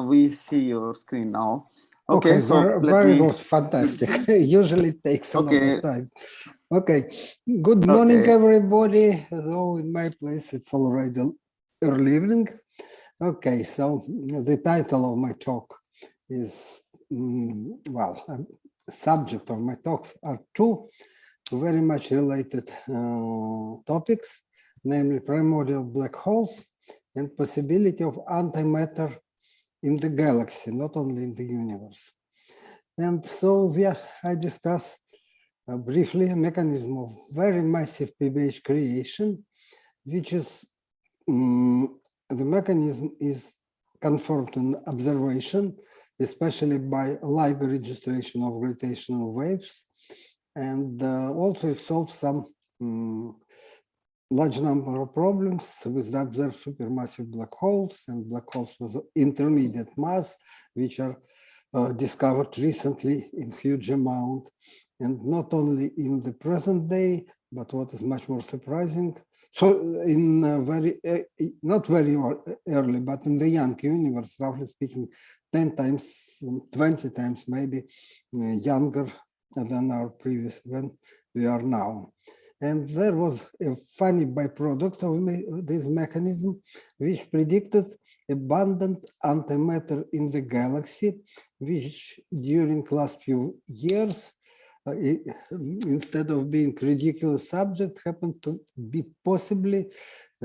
we see your screen now. Okay, so very good, fantastic. Usually it takes a lot of time. Okay, good morning, everybody. Though in my place it's already early evening. Okay, so the title of my talk is, subject of my talks are two very much related topics, namely primordial black holes and possibility of antimatter in the galaxy, not only in the universe. And so I discuss briefly a mechanism of very massive PBH creation, which is, the mechanism is confirmed in observation, especially by LIGO registration of gravitational waves. And also it solves some large number of problems with the observed supermassive black holes and black holes with intermediate mass, which are discovered recently in huge amount, and not only in the present day, but what is much more surprising, so in not very early, but in the young universe, roughly speaking, 10 times, 20 times maybe younger than our previous, when we are now. And there was a funny byproduct of this mechanism, which predicted abundant antimatter in the galaxy, which during last few years, instead of being ridiculous subject, happened to be possibly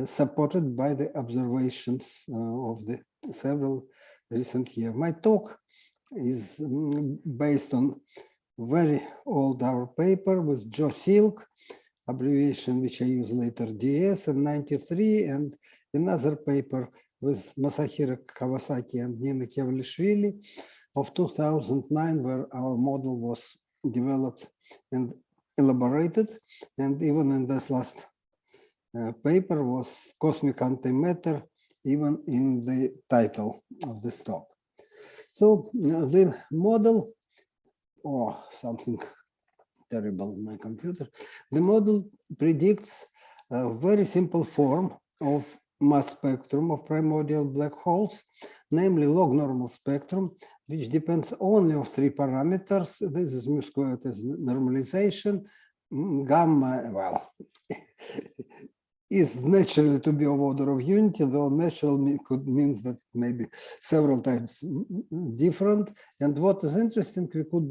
supported by the observations of the several recent years. My talk is based on very old our paper with Joe Silk, abbreviation which I use later, DS, in 93, and another paper with Masahiro Kawasaki and Nina Kevalishvili of 2009, where our model was developed and elaborated. And even in this last paper was cosmic antimatter, even in the title of this talk. So the model, or something terrible in my computer, the model predicts a very simple form of mass spectrum of primordial black holes, namely log normal spectrum, which depends only on three parameters. This is mu squared as normalization, gamma, well, is naturally to be of order of unity, though natural could mean that maybe several times different. And what is interesting, we could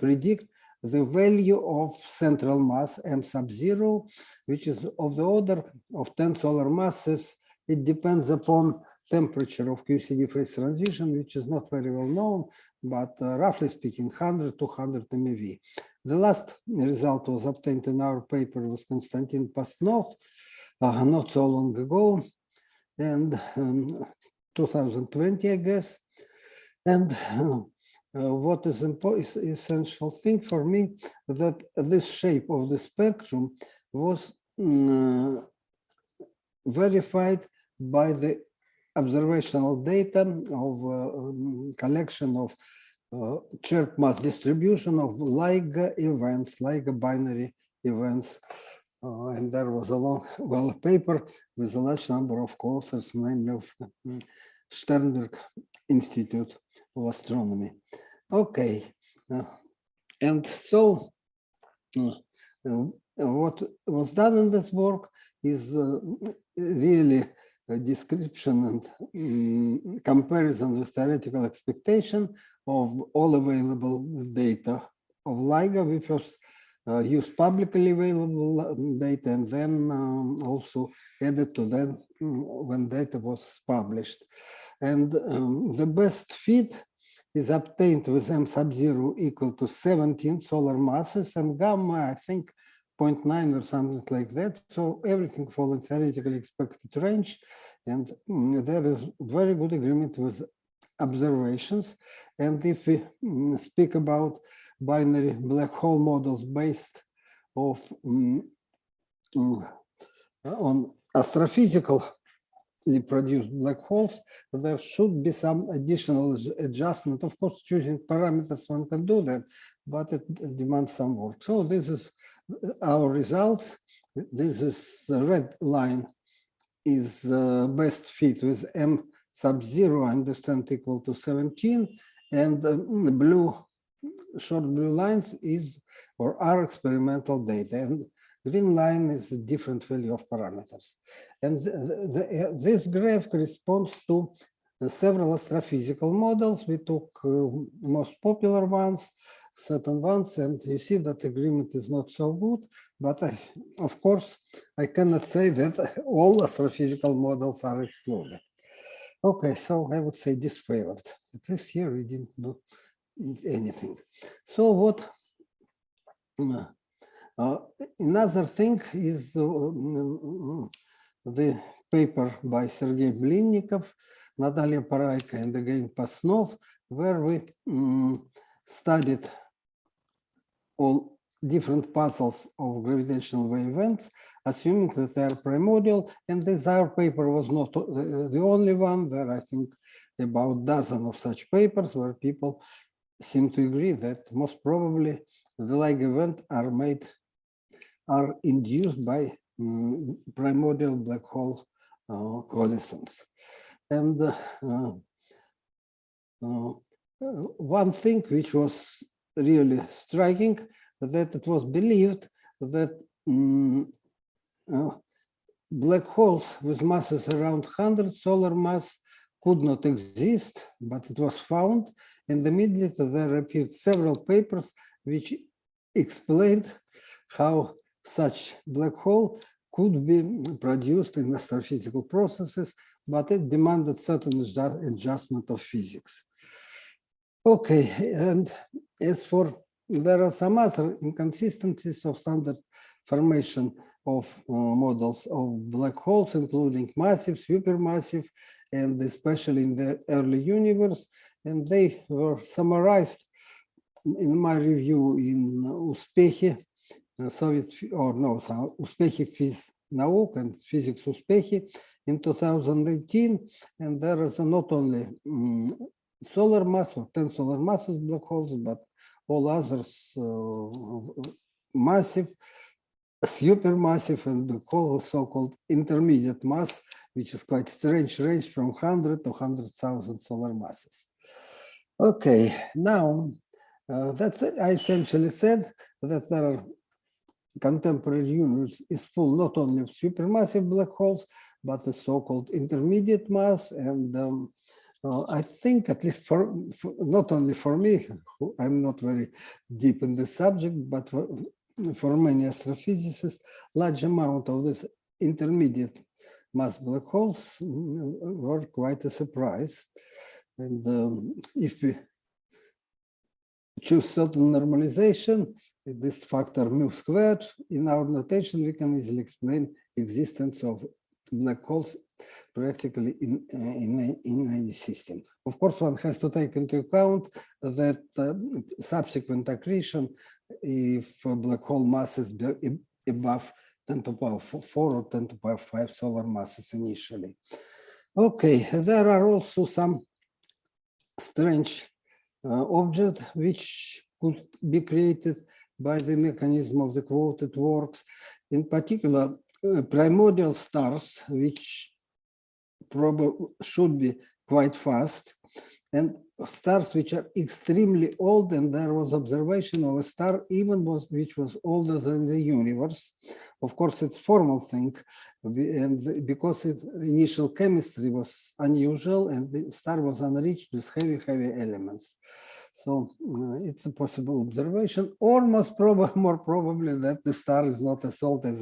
predict the value of central mass, m sub 0, which is of the order of 10 solar masses. It depends upon temperature of QCD phase transition, which is not very well known, but roughly speaking, 100 to 200 MeV. The last result was obtained in our paper with Konstantin Pastnov not so long ago, and 2020, I guess. And what is essential thing for me, that this shape of the spectrum was verified by the observational data of collection of chirp mass distribution of LIGO events, LIGO binary events. And there was a paper with a large number of co-authors, mainly of Sternberg Institute of Astronomy. Okay, and so what was done in this work is really a description and comparison with theoretical expectation of all available data of LIGO. We first use publicly available data and then also added to them when data was published. And the best fit is obtained with M sub 0 equal to 17 solar masses and gamma, I think, 0.9 or something like that. So everything falls in theoretically expected range. And there is very good agreement with observations. And if we speak about binary black hole models based on astrophysical produced black holes, there should be some additional adjustment. Of course, choosing parameters, one can do that, but it demands some work. So this is our results. This is the red line is best fit with M sub 0, I understand, equal to 17, and the blue, short blue lines is or are experimental data, and green line is a different value of parameters. And this graph corresponds to several astrophysical models. We took most popular ones, certain ones, and you see that agreement is not so good, but of course, I cannot say that all astrophysical models are excluded. Okay, so I would say disfavored. At least here we didn't do anything. So what another thing is the paper by Sergei Blinnikov, Natalia Paraika, and again Pasnov, where we studied all different puzzles of gravitational wave events, assuming that they are primordial. And this our paper was not the only one. There are, I think, about a dozen of such papers where people seem to agree that most probably the like event are induced by primordial black hole coalescence. And one thing which was really striking, that it was believed that black holes with masses around 100 solar mass could not exist, but it was found. And immediately there appeared several papers which explained how such black hole could be produced in astrophysical processes, but it demanded certain adjustment of physics. Okay, and as for, there are some other inconsistencies of standard formation of models of black holes, including massive, supermassive, and especially in the early universe, and they were summarized in my review in Успехи, Успехи физнаук and Physics Успехи in 2018, and there is not only solar mass or 10 solar masses black holes, but all others massive, supermassive, and the whole so-called intermediate mass, which is quite strange range from 100 to 100,000 solar masses. Okay, now that's it. I essentially said that there are contemporary universe is full not only of supermassive black holes, but the so-called intermediate mass. And I think, at least for not only for me, I'm not very deep in the subject, but for many astrophysicists, large amount of this intermediate mass black holes were quite a surprise. And if we choose certain normalization, this factor mu squared, in our notation, we can easily explain existence of black holes practically in any system. Of course, one has to take into account that subsequent accretion, if black hole masses above 10 to the power 4 or 10 to the power 5 solar masses initially. Okay, there are also some strange objects which could be created by the mechanism of the quoted works, in particular primordial stars, which probably should be quite fast, and stars which are extremely old. And there was observation of a star which was older than the universe. Of course, it's formal thing, and because its initial chemistry was unusual and the star was enriched with heavy elements. So it's a possible observation, or more probably that the star is not as old as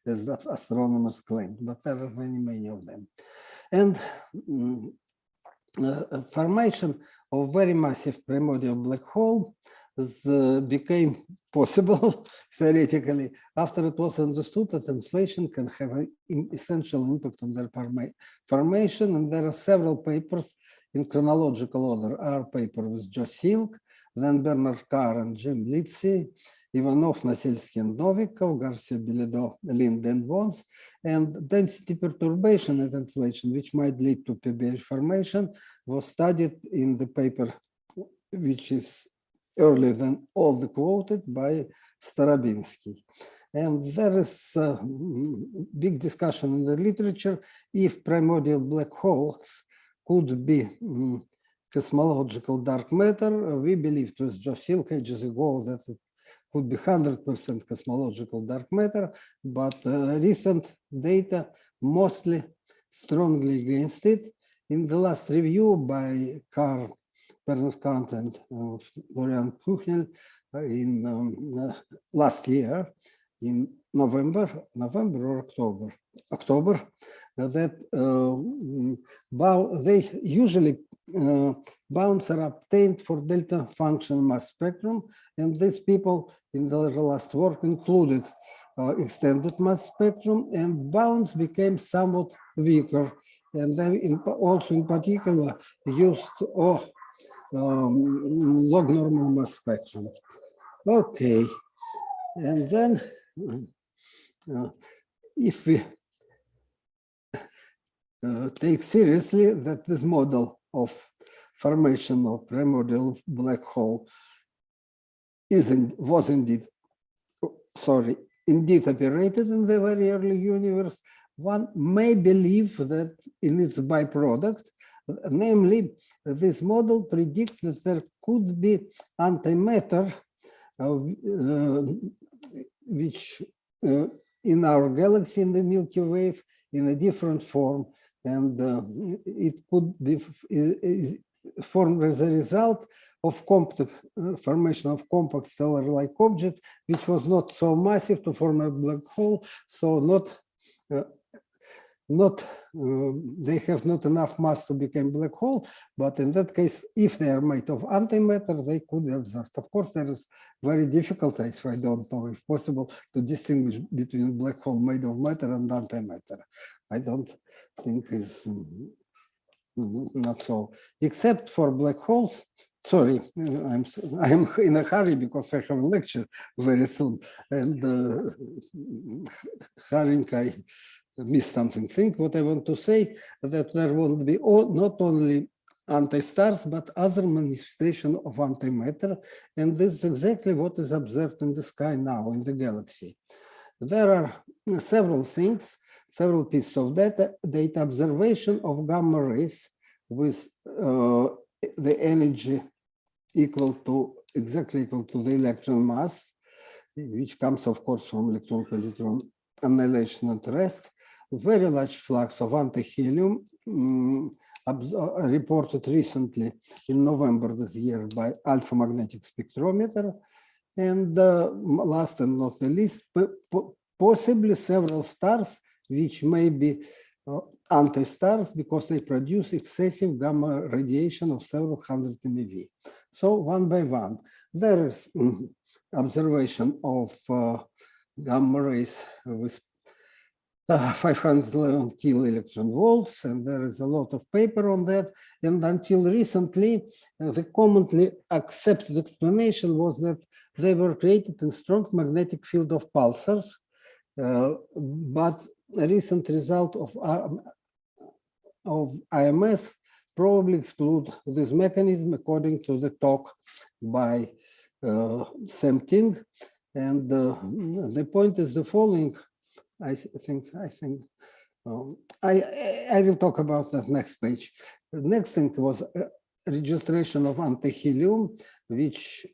the astronomers claimed, but there are many of them. And formation of very massive primordial black hole became possible theoretically after it was understood that inflation can have an essential impact on their formation. And there are several papers in chronological order. Our paper with Joe Silk, then Bernard Carr and Jim Litzy, Ivanov, Naselsky, and Novikov, Garcia, Biledo, Lind, and Bonds, and density perturbation at inflation, which might lead to PBH formation, was studied in the paper, which is earlier than all the quoted by Starobinsky. And there is a big discussion in the literature if primordial black holes could be cosmological dark matter. We believed with Joe Silk ages ago that it could be 100% cosmological dark matter, but recent data mostly strongly against it. In the last review by Carl Bernard Kant and Florian Kuchnel in last year, in November or October, that they usually bounds are obtained for delta function mass spectrum, and these people in their last work included extended mass spectrum, and bounds became somewhat weaker, and then also in particular used log normal mass spectrum. Okay, and then if we take seriously that this model of formation of primordial black hole was indeed operated in the very early universe, one may believe that in its byproduct, namely, this model predicts that there could be antimatter which in our galaxy, in the Milky Way, in a different form, and it could be formed as a result of formation of compact stellar-like object, which was not so massive to form a black hole, so they have not enough mass to become black hole, but in that case, if they are made of antimatter, they could be observed. Of course, there is very difficult case. I don't know if possible to distinguish between black hole made of matter and antimatter. I don't think is not so, except for black holes. Sorry, I'm in a hurry because I have a lecture very soon, and hurrying, I missed something. What I want to say that there will be not only anti-stars but other manifestation of antimatter, and this is exactly what is observed in the sky now in the galaxy. There are several things, several pieces of data observation of gamma rays with the energy exactly equal to the electron mass, which comes, of course, from electron-positron annihilation at rest. Very large flux of anti-helium reported recently in November this year by alpha magnetic spectrometer. And last and not the least, possibly several stars which may be anti-stars because they produce excessive gamma radiation of several hundred MeV. So one by one, there is observation of gamma rays with 511 kilo electron volts, and there is a lot of paper on that. And until recently, the commonly accepted explanation was that they were created in strong magnetic field of pulsars, but a recent result of IMS probably exclude this mechanism according to the talk by Sam Ting. And the point is the following. I will talk about that next page. The next thing was registration of anti-helium, which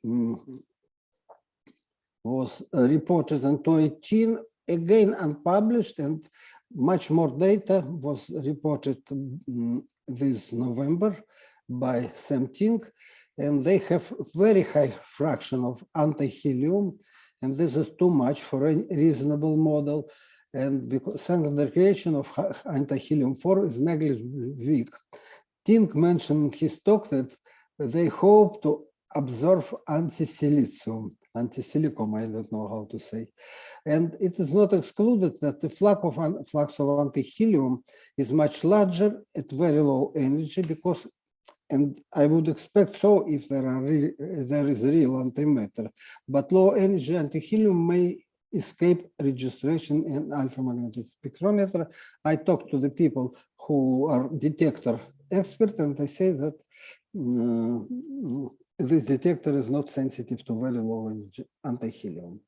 was reported in 2018, again unpublished, and much more data was reported this November by Sam Ting. and they have very high fraction of anti-helium, and this is too much for a reasonable model. And because secondary radiation of anti-helium-4 is negligibly weak. Tink mentioned in his talk that they hope to observe anti-silicon, I don't know how to say. And it is not excluded that the flux of anti-helium is much larger at very low energy because, and I would expect so if there is real antimatter, but low energy anti-helium may escape registration in alpha magnetic spectrometer. I talked to the people who are detector experts, and they say that this detector is not sensitive to very low energy anti-helium.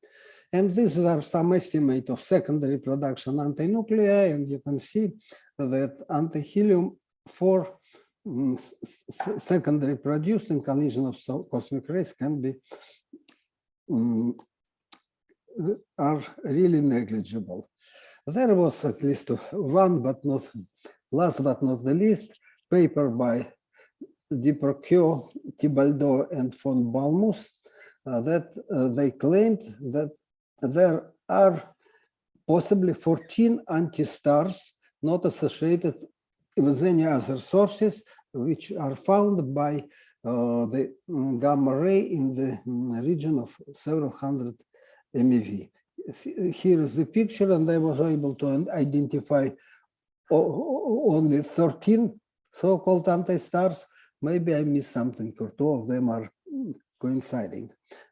And these are some estimate of secondary production anti-nuclei, and you can see that anti-helium-4 secondary produced in collision of cosmic rays can be are really negligible. There was at least one, but not last but not the least, paper by Duperqueux, Thibaldeau, and von Balmus that they claimed that there are possibly 14 anti-stars not associated with any other sources, which are found by the gamma ray in the region of several hundred MeV. Here is the picture, and I was able to identify only 13 so-called anti-stars. Maybe I missed something, or two of them are coinciding.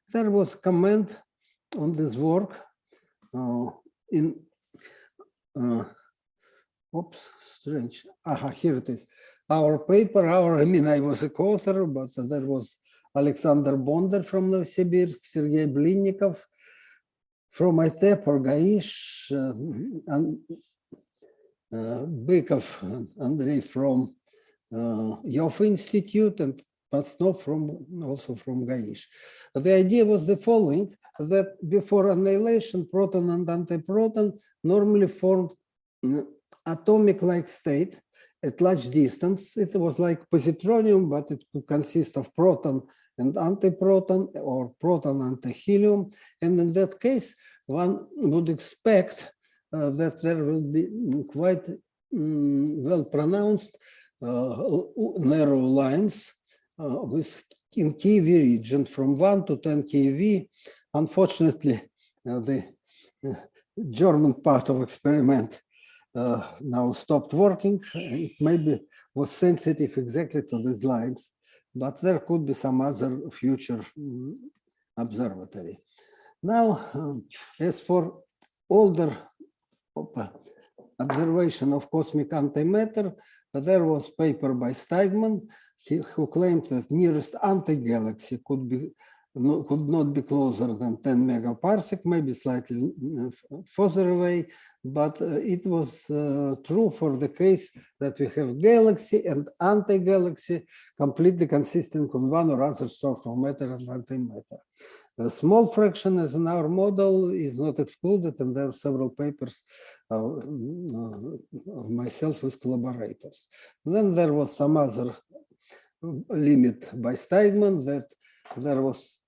There was comment on this work in, oops, strange. Aha, here it is. Our paper, I was a co-author, but there was Alexander Bonder from Novosibirsk, Sergei Blinnikov from ITEP or Gaish, and Bykov Andrei from Yoff Institute, and Pasnov also from Gaish. The idea was the following, that before annihilation, proton and antiproton normally formed atomic-like state at large distance. It was like positronium, but it could consist of proton and antiproton, or proton anti-helium. And in that case, one would expect that there will be quite well-pronounced narrow lines in keV region from 1 to 10 keV. Unfortunately, the German part of experiment now stopped working. It maybe was sensitive exactly to these lines, but there could be some other future observatory. Now, as for older observation of cosmic antimatter, there was paper by Steigman, who claimed that nearest anti-galaxy could not be closer than 10 megaparsec, maybe slightly further away, but it was true for the case that we have galaxy and anti-galaxy completely consistent on one or other source of matter and antimatter. A small fraction, as in our model, is not excluded, and there are several papers of myself with collaborators. And then there was some other limit by Steigman that there was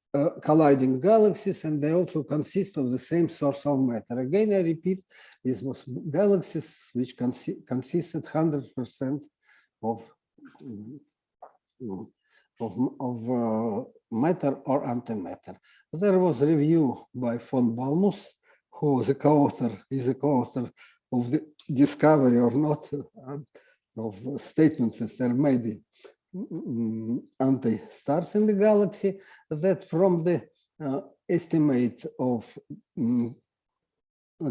colliding galaxies, and they also consist of the same source of matter. Again, I repeat, this was galaxies which consisted 100% of matter or antimatter. There was a review by von Balmus, who was a co-author, is a co-author of the discovery or not of statements that there may be anti-stars in the galaxy, that from the estimate of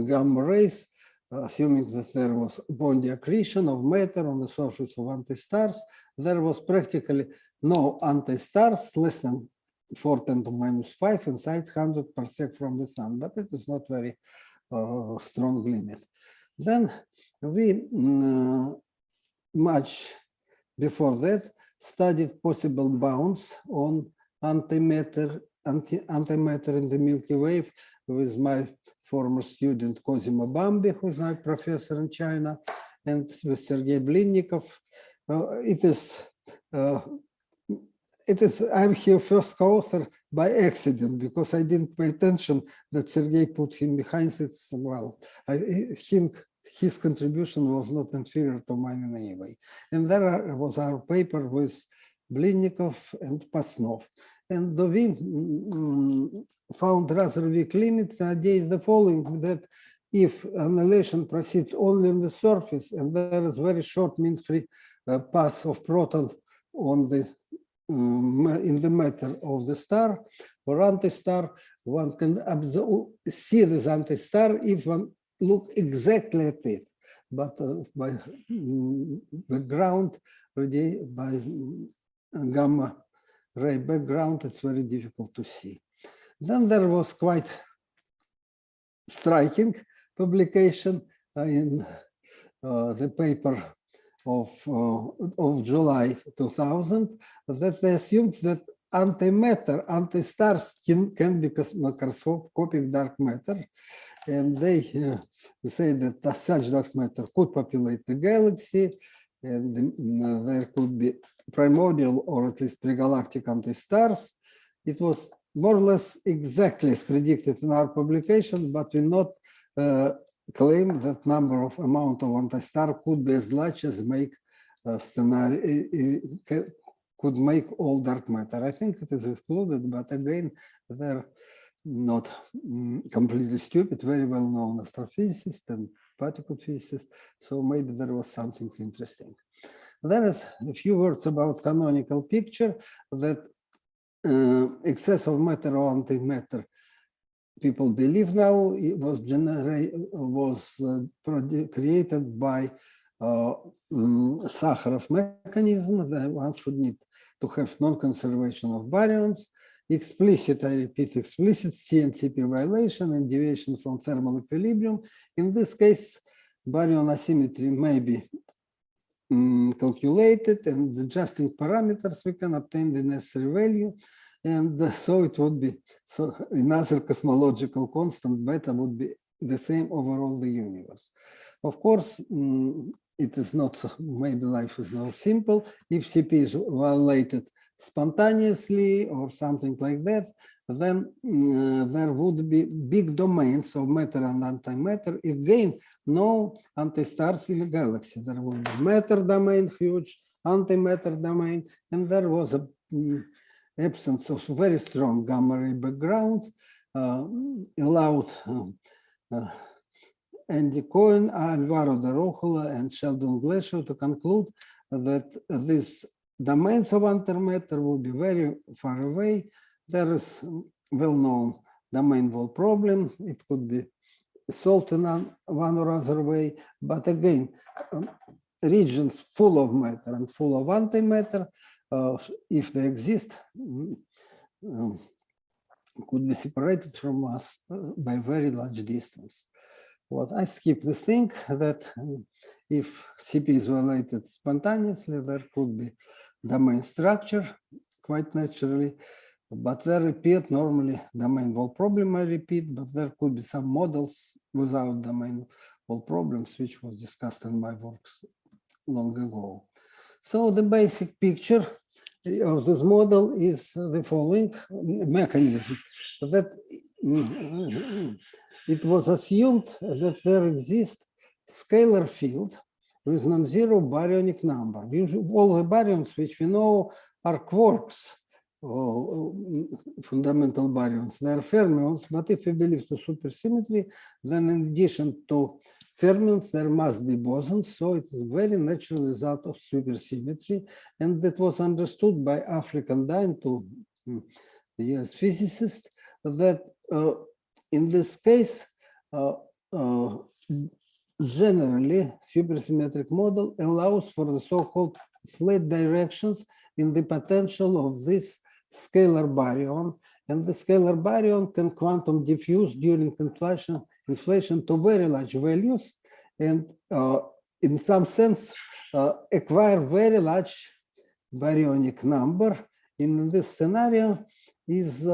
gamma rays, assuming that there was Bondi accretion of matter on the surface of anti-stars, there was practically no anti-stars, less than 4 × 10⁻⁵ inside 100 parsec from the sun, but it is not very strong limit. Then we, much before that, studied possible bounds on antimatter in the Milky Way with my former student Cosimo Bambi, who is now professor in China, and with Sergei Blinnikov. It is I'm here first co-author by accident because I didn't pay attention that Sergei put him behind it. Well, I think his contribution was not inferior to mine in any way. And there was our paper with Blinnikov and Pasnov. And we found rather weak limits. The idea is the following, that if annihilation proceeds only on the surface and there is very short mean-free path of proton on the in the matter of the star or anti-star, one can see this anti-star if one look exactly at it, but by background, by gamma ray background, it's very difficult to see. Then there was quite striking publication in the paper of July 2000 that they assumed that antimatter, anti-stars can be macroscopic dark matter, and they say that such dark matter could populate the galaxy, and there could be primordial or at least pregalactic anti-stars. It was more or less exactly as predicted in our publication, but we not claim that number of amount of anti-star could be as large as make scenario could make all dark matter. I think it is excluded, but again, they're not completely stupid, very well known astrophysicist and particle physicist. So maybe there was something interesting. There is a few words about canonical picture that excess of matter or antimatter, people believe now, it was created by Sakharov mechanism that one should need to have non-conservation of baryons, explicit, I repeat, explicit C and CP violation and deviation from thermal equilibrium. In this case, baryon asymmetry may be calculated, and adjusting parameters, we can obtain the necessary value. And so it would be, so another cosmological constant beta would be the same over all the universe. Of course, it is not, maybe life is not simple. If CP is violated spontaneously or something like that, then there would be big domains of matter and antimatter. Again, no anti-stars in the galaxy. There would be matter domain, huge, antimatter domain, and there was a absence of very strong gamma ray background, allowed Andy Cohen, Alvaro de Rojola, and Sheldon Glashow to conclude that these domains of antimatter will be very far away. There is well-known domain wall problem. It could be solved in one or other way, but again, regions full of matter and full of antimatter, if they exist, could be separated from us by very large distance. What I skip this thing that if CP is violated spontaneously, there could be domain structure quite naturally, but there appeared normally domain wall problem, I repeat, but there could be some models without domain wall problems, which was discussed in my works long ago. So the basic picture of this model is the following mechanism, that it was assumed that there exists scalar field with non-zero baryonic number. Usually all the baryons which we know are quarks, fundamental baryons. They are fermions, but if we believe to supersymmetry, then in addition to fermions, there must be bosons. So it is very natural result of supersymmetry. And that was understood by African Dine, the US physicist, that in this case, generally, supersymmetric model allows for the so-called flat directions in the potential of this scalar baryon, and the scalar baryon can quantum diffuse during inflation to very large values, and in some sense acquire very large baryonic number. In this scenario is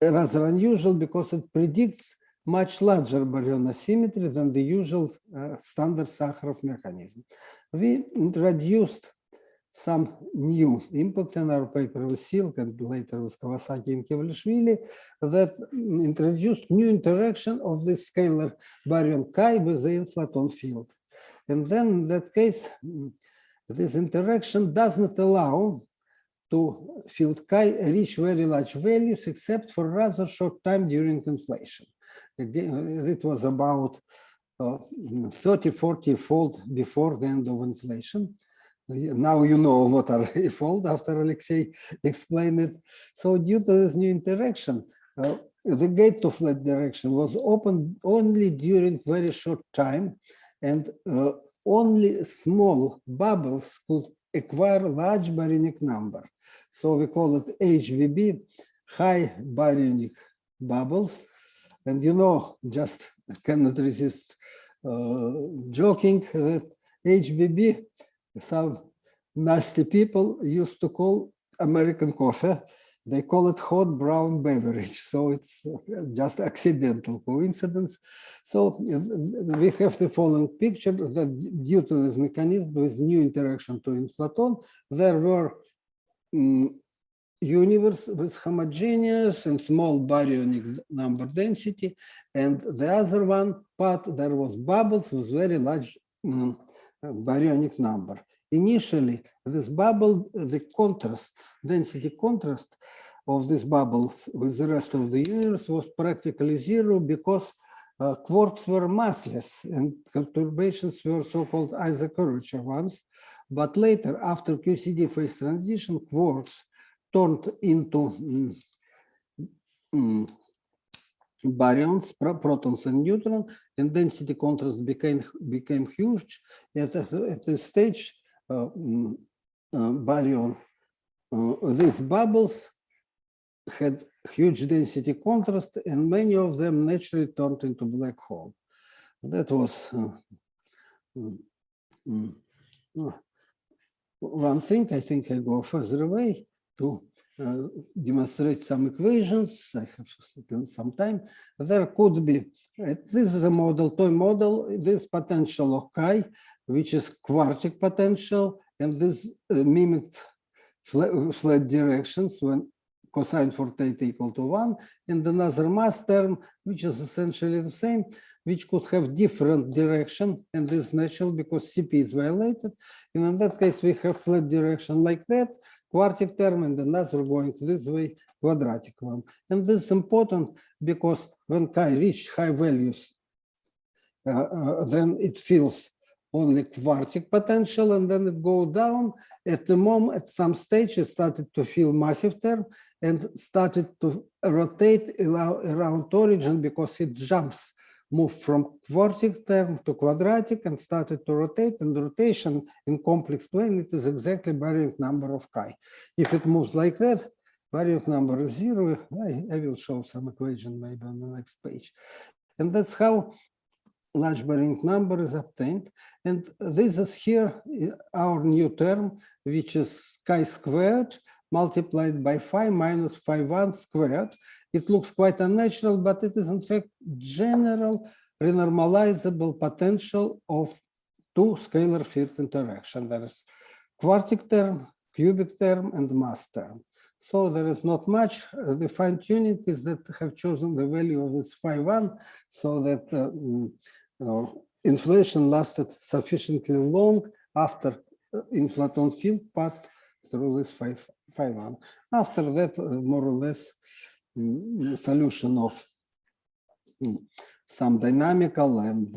rather unusual because it predicts much larger baryon asymmetry than the usual standard Sakharov mechanism. We introduced some new input in our paper with Silk and later with Kawasaki and Kevalishvili that introduced new interaction of this scalar baryon chi with the inflaton field. And then in that case, this interaction does not allow to field chi reach very large values except for rather short time during inflation. Again, it was about 30-40 fold before the end of inflation. Now you know what are a fold after Alexei explained it. So due to this new interaction, the gate to flat direction was opened only during very short time, and only small bubbles could acquire large baryonic number. So we call it HBB, high baryonic bubbles. And you know, just cannot resist joking that HBB, some nasty people used to call American coffee. They call it hot brown beverage. So it's just accidental coincidence. So we have the following picture that due to this mechanism with new interaction to inflaton, there were universe with homogeneous and small baryonic number density, and the other one part there was bubbles with very large baryonic number. Initially, this bubble, the contrast, density contrast of these bubbles with the rest of the universe was practically zero because quarks were massless and perturbations were so-called isocurvature ones. But later, after QCD phase transition, quarks turned into baryons, protons and neutrons, and density contrast became huge. At this stage, baryon, these bubbles had huge density contrast, and many of them naturally turned into black hole. That was one thing. I think I go further away to demonstrate some equations. I have still some time. There could be, this is a model, toy model, this potential of chi, which is quartic potential, and this mimicked flat directions when cosine for theta equal to 1, and another mass term, which is essentially the same, which could have different direction, and this is natural because CP is violated. And in that case, we have flat direction like that, quartic term, and another going this way, quadratic one. And this is important because when chi reach high values, then it feels only quartic potential, and then it go down. At the moment, at some stage, it started to feel massive term and started to rotate around origin because it jumps, moved from quartic term to quadratic and started to rotate, and the rotation in complex plane, it is exactly baryonic number of chi. If it moves like that, baryonic number is 0. I will show some equation maybe on the next page. And that's how large baryonic number is obtained. And this is here our new term, which is chi squared multiplied by phi minus phi 1 squared. It looks quite unnatural, but it is in fact general renormalizable potential of two scalar field interaction. There is quartic term, cubic term, and mass term. So there is not much. The fine tuning is that I have chosen the value of this phi 1 so that inflation lasted sufficiently long after inflaton field passed through this phi 1. After that, more or less, solution of some dynamical and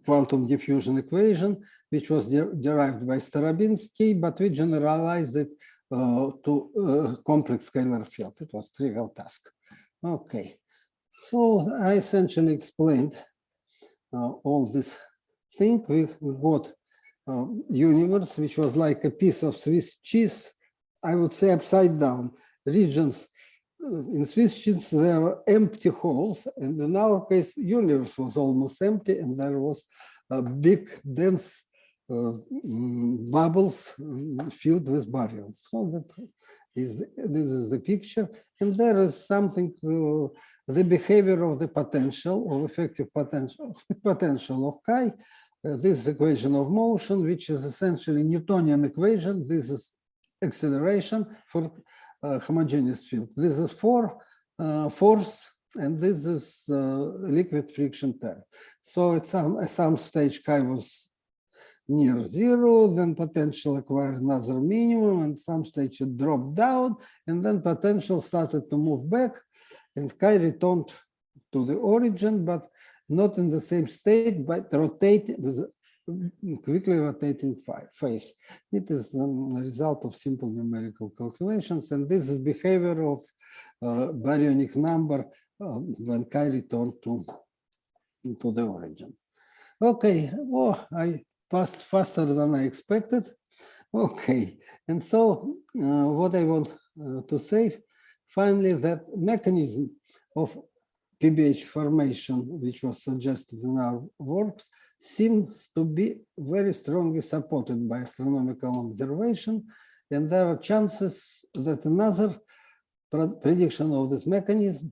quantum diffusion equation, which was derived by Starobinsky, but we generalized it to complex scalar field. It was a trivial task. Okay, so I essentially explained all this thing. We got universe, which was like a piece of Swiss cheese, I would say upside down. Regions in Swiss cheese, there are empty holes, and in our case, universe was almost empty, and there was a big, dense bubbles filled with baryons. So this is the picture, and there is something the behavior of the potential, of effective potential of chi, this equation of motion, which is essentially Newtonian equation. This is acceleration for homogeneous field. This is force, and this is liquid friction term. So at some stage chi was near zero, then potential acquired another minimum, and some stage it dropped down, and then potential started to move back, and chi returned to the origin, but not in the same state, but rotating with quickly rotating phase. It is a result of simple numerical calculations, and this is behavior of baryonic number when chi returned to the origin. Okay, well, I passed faster than I expected. Okay, and so what I want to say, finally, that mechanism of QBH formation, which was suggested in our works, seems to be very strongly supported by astronomical observation, and there are chances that another prediction of this mechanism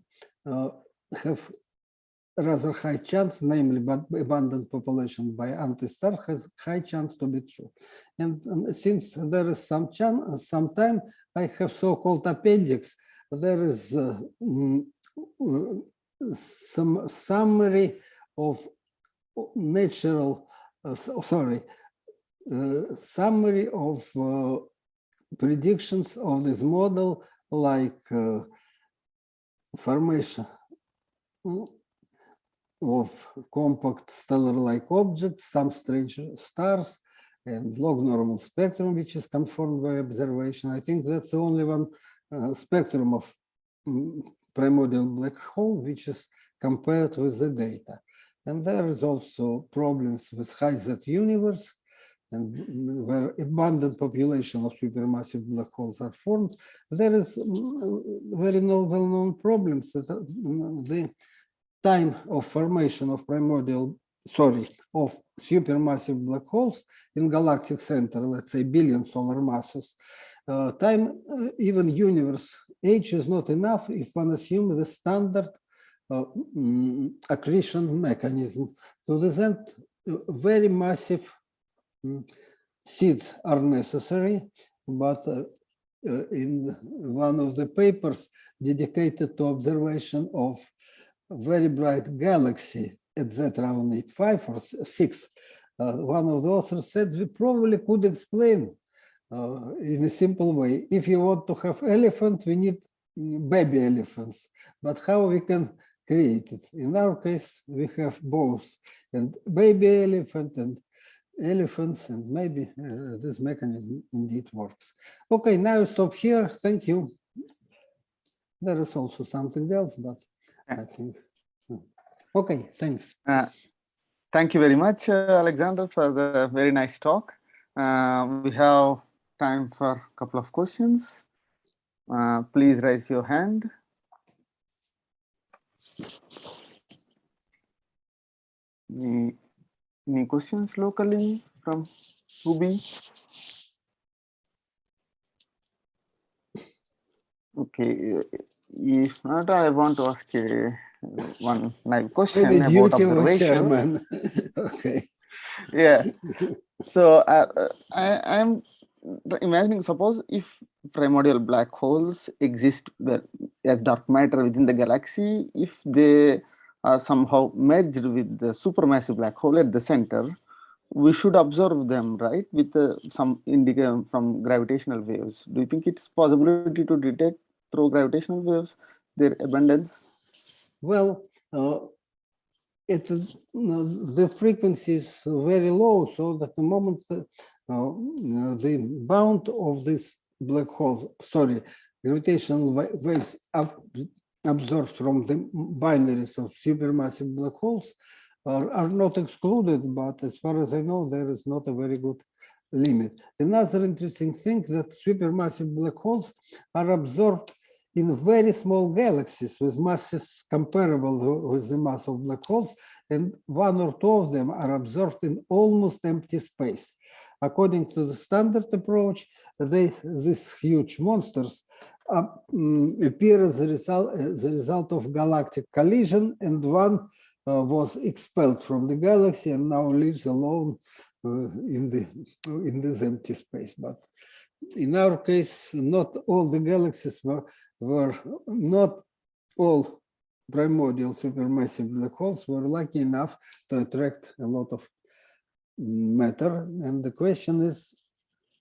have rather high chance, namely but abundant population by anti-star has high chance to be true. And since there is some time, I have so-called appendix. There is some summary of natural, summary of predictions of this model, like formation of compact stellar-like objects, some strange stars, and log normal spectrum, which is confirmed by observation. I think that's the only one spectrum of primordial black hole which is compared with the data. And there is also problems with high Z universe, and where abundant population of supermassive black holes are formed. There is very well-known problems that the time of formation of of supermassive black holes in galactic center, let's say billion solar masses, even universe age is not enough if one assumes the standard accretion mechanism. So this end, very massive seeds are necessary, but in one of the papers dedicated to observation of very bright galaxy at Z round 5 or 6, one of the authors said we probably could explain in a simple way. If you want to have elephant, we need baby elephants, but how we can create it? In our case, we have both, and baby elephant and elephants, and maybe this mechanism indeed works. Okay, now I stop here. Thank you. There is also something else, but I think. Okay, thanks. Thank you very much, Alexander, for the very nice talk. We have time for a couple of questions. Please raise your hand. Any questions locally from UBI? Okay, if not, I want to ask one naive question about observation. Okay. Yeah. So I'm imagining, suppose if primordial black holes exist as dark matter within the galaxy, if they are somehow merged with the supermassive black hole at the center, we should observe them, right, with some indicator from gravitational waves. Do you think it's possibility to detect through gravitational waves their abundance? Well, the frequency is very low, so that the moment the bound of this black hole, gravitational waves absorbed from the binaries of supermassive black holes are not excluded, but as far as I know, there is not a very good limit. Another interesting thing that supermassive black holes are absorbed in very small galaxies with masses comparable with the mass of black holes, and one or two of them are absorbed in almost empty space. According to the standard approach, these huge monsters appear as a result of galactic collision, and one was expelled from the galaxy and now lives alone in this empty space. But in our case, not all the galaxies were not all primordial supermassive black holes were lucky enough to attract a lot of matter. And the question is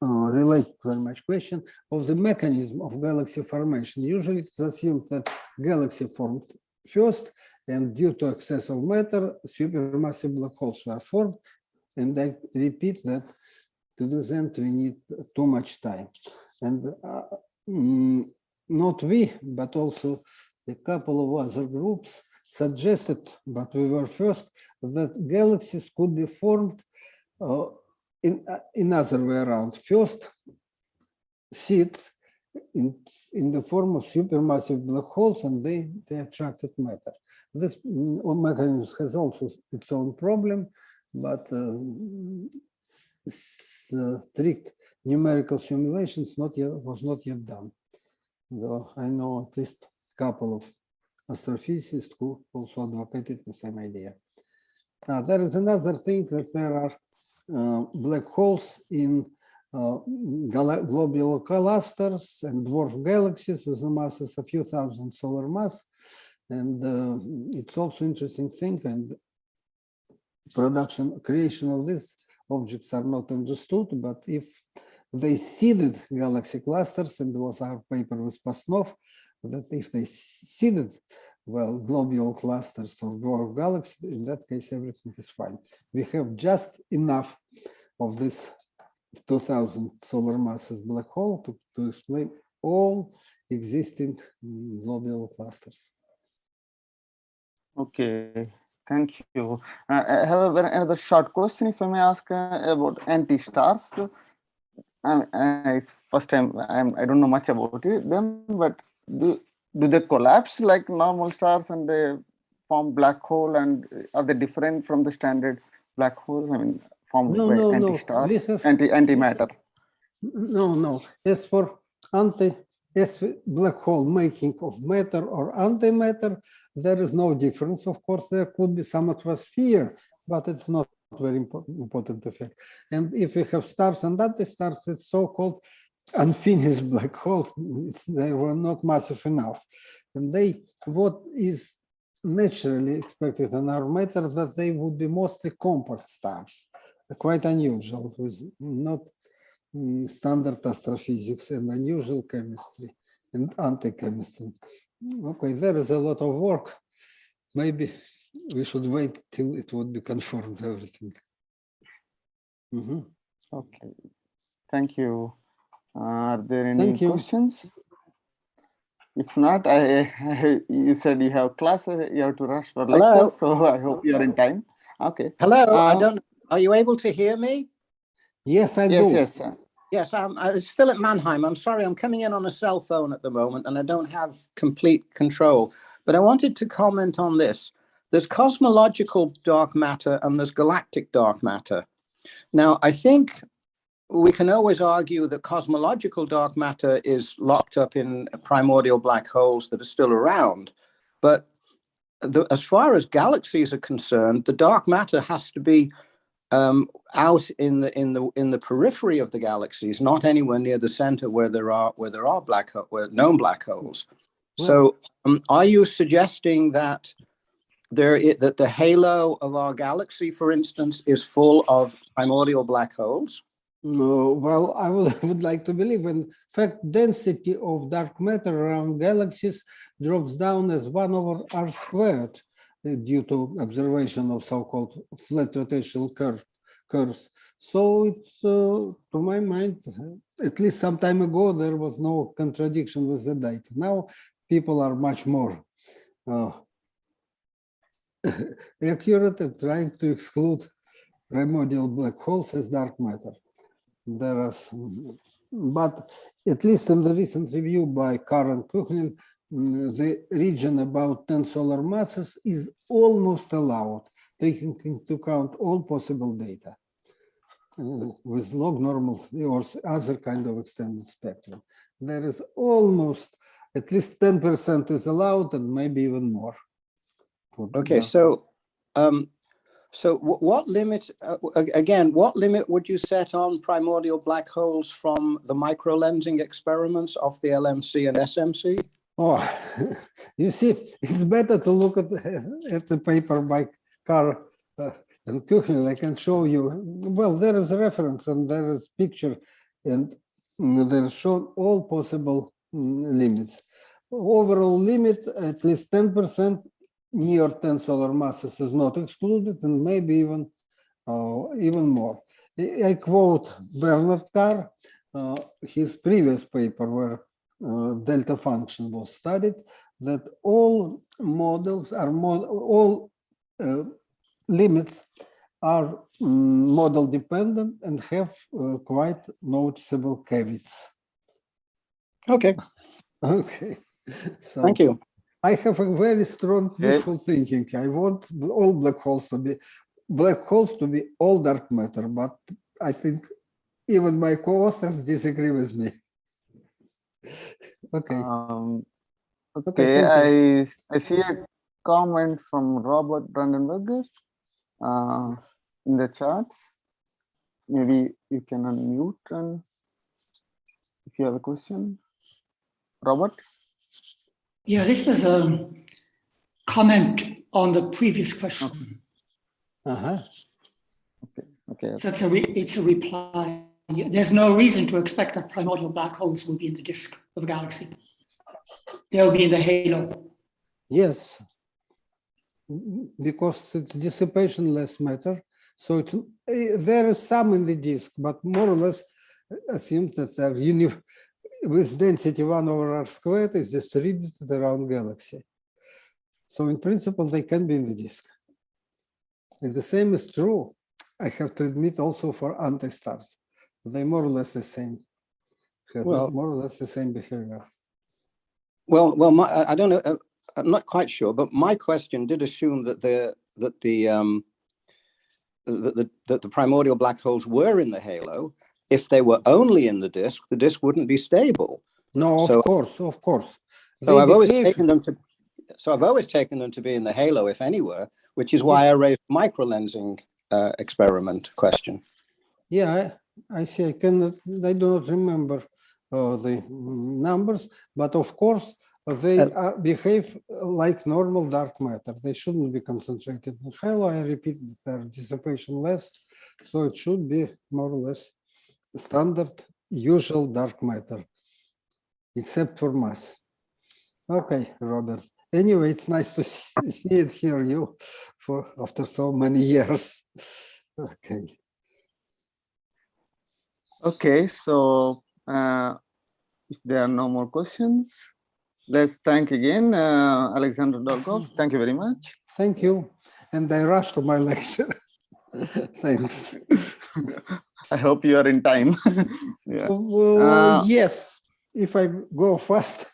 related very much question of the mechanism of galaxy formation. Usually it's assumed that galaxy formed first, and due to excess of matter, supermassive black holes were formed. And I repeat that to this end, we need too much time. And not we, but also a couple of other groups suggested, but we were first, that galaxies could be formed in other way around. First, seeds in the form of supermassive black holes, and they attracted matter. This mechanism has also its own problem, but strict numerical simulations was not yet done. Though I know at least a couple of astrophysicists who also advocated the same idea. There is another thing, that there are black holes in globular clusters and dwarf galaxies with a masses of a few thousand solar mass. And it's also interesting thing, and creation of these objects are not understood, but if they seeded galaxy clusters, and there was our paper with Pasnov, that if they seeded, well, globular clusters of dwarf galaxies, in that case, everything is fine. We have just enough of this 2000 solar masses black hole to explain all existing globular clusters. Okay, thank you. I have another short question, if I may ask, about anti-stars. It's first time I don't know much about them, but do they collapse like normal stars and they form black hole, and are they different from the standard black holes? I mean, formed by anti-stars, antimatter. No. As for black hole making of matter or antimatter, there is no difference. Of course, there could be some atmosphere, but it's not very important effect. And if we have stars and anti-stars, it's so-called unfinished black holes. They were not massive enough. And what is naturally expected in our matter, that they would be mostly compact stars, quite unusual, with not standard astrophysics and unusual chemistry and anti-chemistry. Okay, there is a lot of work. Maybe we should wait till it would be confirmed, everything. Okay, thank you. Are there any questions? If not, you said you have class, you have to rush for lecture, so I hope you are in time. Okay. Hello, I don't. Are you able to hear me? Yes, I do. Yes. Yes, it's Philip Mannheim. I'm sorry, I'm coming in on a cell phone at the moment, and I don't have complete control. But I wanted to comment on this. There's cosmological dark matter and there's galactic dark matter. Now, I think we can always argue that cosmological dark matter is locked up in primordial black holes that are still around. But as far as galaxies are concerned, the dark matter has to be out in the periphery of the galaxies, not anywhere near the center where there are known black holes. So, are you suggesting that that the halo of our galaxy, for instance, is full of primordial black holes? No, well, I would like to believe. In fact, density of dark matter around galaxies drops down as 1/r². Due to observation of so-called flat rotational curves. So it's, to my mind, at least some time ago, there was no contradiction with the data. Now people are much more accurate at trying to exclude primordial black holes as dark matter. There are some, but at least in the recent review by Karen Kuchlin, the region about 10 solar masses is almost allowed, taking into account all possible data with log normal or other kind of extended spectrum. There is almost at least 10% is allowed, and maybe even more. Okay, so So what limit, again, what limit would you set on primordial black holes from the microlensing experiments of the LMC and SMC? Oh, you see, it's better to look at the paper by Carr and Kuchel. I can show you. Well, there is a reference and there is picture, and there's shown all possible limits. Overall limit, at least 10%. Near 10 solar masses is not excluded, and maybe even more. I quote Bernard Carr, his previous paper where delta function was studied, that all models are all limits are model dependent and have quite noticeable caveats. Okay. Okay. So, thank you. I have a very strong wishful thinking. I want all black holes to be all dark matter, but I think even my co-authors disagree with me. Okay. Okay, I see a comment from Robert Brandenberger in the charts. Maybe you can unmute and if you have a question. Robert? Yeah, this was a comment on the previous question. Okay. So it's a reply. There's no reason to expect that primordial black holes will be in the disk of a galaxy. They'll be in the halo. Yes, because it's dissipationless matter. So there is some in the disk, but more or less assume that they're with density 1/r² is distributed around galaxy. So in principle, they can be in the disk. And the same is true, I have to admit, also for anti-stars. They more or less the same. Well, more or less the same behavior. Well, I don't know. I'm not quite sure, but my question did assume that the primordial black holes were in the halo. If they were only in the disk wouldn't be stable. No, so, of course. So I've always taken them to be in the halo, if anywhere, which is why I raised microlensing experiment question. Yeah, I see. I do not remember the numbers, but of course they behave like normal dark matter. They shouldn't be concentrated in halo. I repeat, they're dissipation less, so it should be more or less standard, usual dark matter, except for mass. Okay, Robert. Anyway, it's nice to see it, hear you after so many years. Okay. Okay, so if there are no more questions, let's thank again Alexander Dolgov. Thank you very much. Thank you. And I rushed to my lecture. Thanks. I hope you are in time. Yeah. Yes, if I go fast,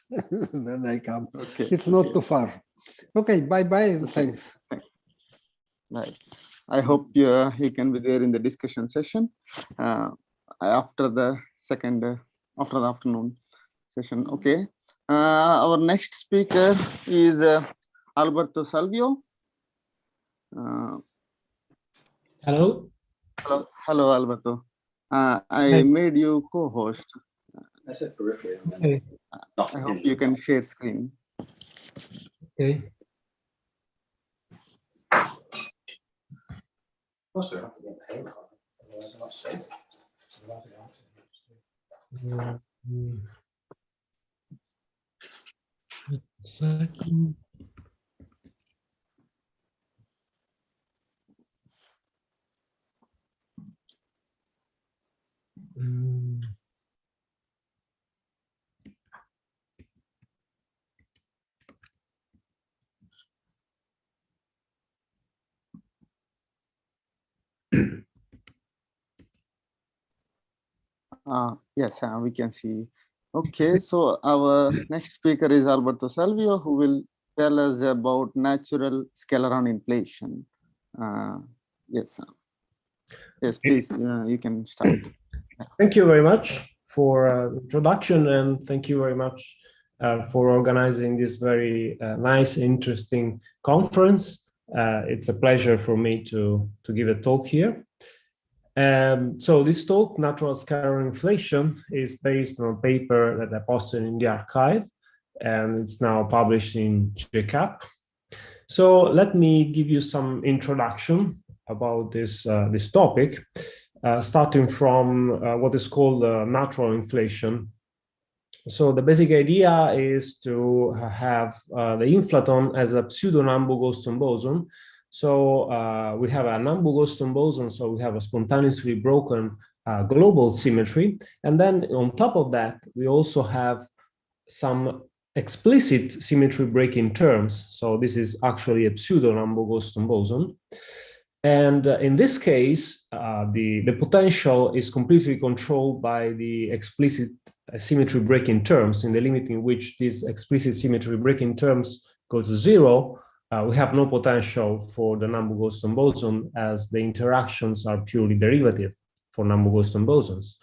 then I come. Okay. It's not too far. Okay, bye-bye and thanks. Bye. I hope you can be there in the discussion session after the afternoon session. Okay. Our next speaker is Alberto Salvio. Hello. Hello, Alberto. I made you co-host. I said periphery. Okay. I hope you can share screen. Okay. Second. Yes, we can see. Okay, so our next speaker is Alberto Salvio, who will tell us about natural scalaron inflation. Yes, please, you can start. Thank you very much for the introduction, and thank you very much for organizing this very nice, interesting conference. It's a pleasure for me to give a talk here. So this talk, Natural Scalar Inflation, is based on a paper that I posted in the archive, and it's now published in JCAP. So let me give you some introduction about this topic, starting from what is called natural inflation. So the basic idea is to have the inflaton as a pseudo-Nambu-Goldstone boson. So we have a Nambu-Goldstone boson, so we have a spontaneously broken global symmetry. And then on top of that, we also have some explicit symmetry breaking terms. So this is actually a pseudo-Nambu-Goldstone boson. And in this case, the potential is completely controlled by the explicit symmetry breaking terms. In the limit in which these explicit symmetry breaking terms go to zero, we have no potential for the Nambu-Goldstone boson, as the interactions are purely derivative for Nambu-Goldstone bosons.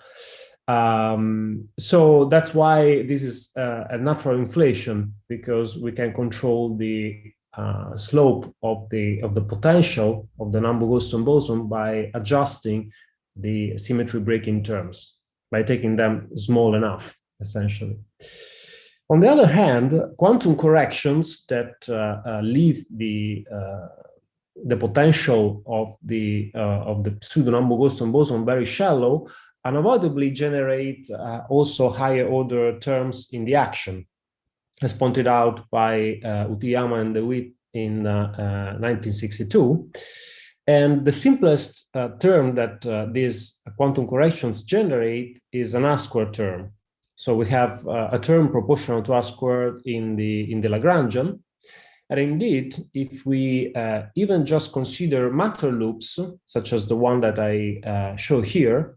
So that's why this is a natural inflation, because we can control the slope of the potential of the Nambu-Goldstone boson by adjusting the symmetry breaking terms, by taking them small enough, essentially. On the other hand, quantum corrections that leave the potential of the pseudo-Nambu-Goldstone boson very shallow unavoidably generate also higher order terms in the action, as pointed out by Utiyama and DeWitt in 1962. And the simplest term that these quantum corrections generate is an R-squared term. So we have a term proportional to R-squared in the Lagrangian. And indeed, if we even just consider matter loops, such as the one that I show here,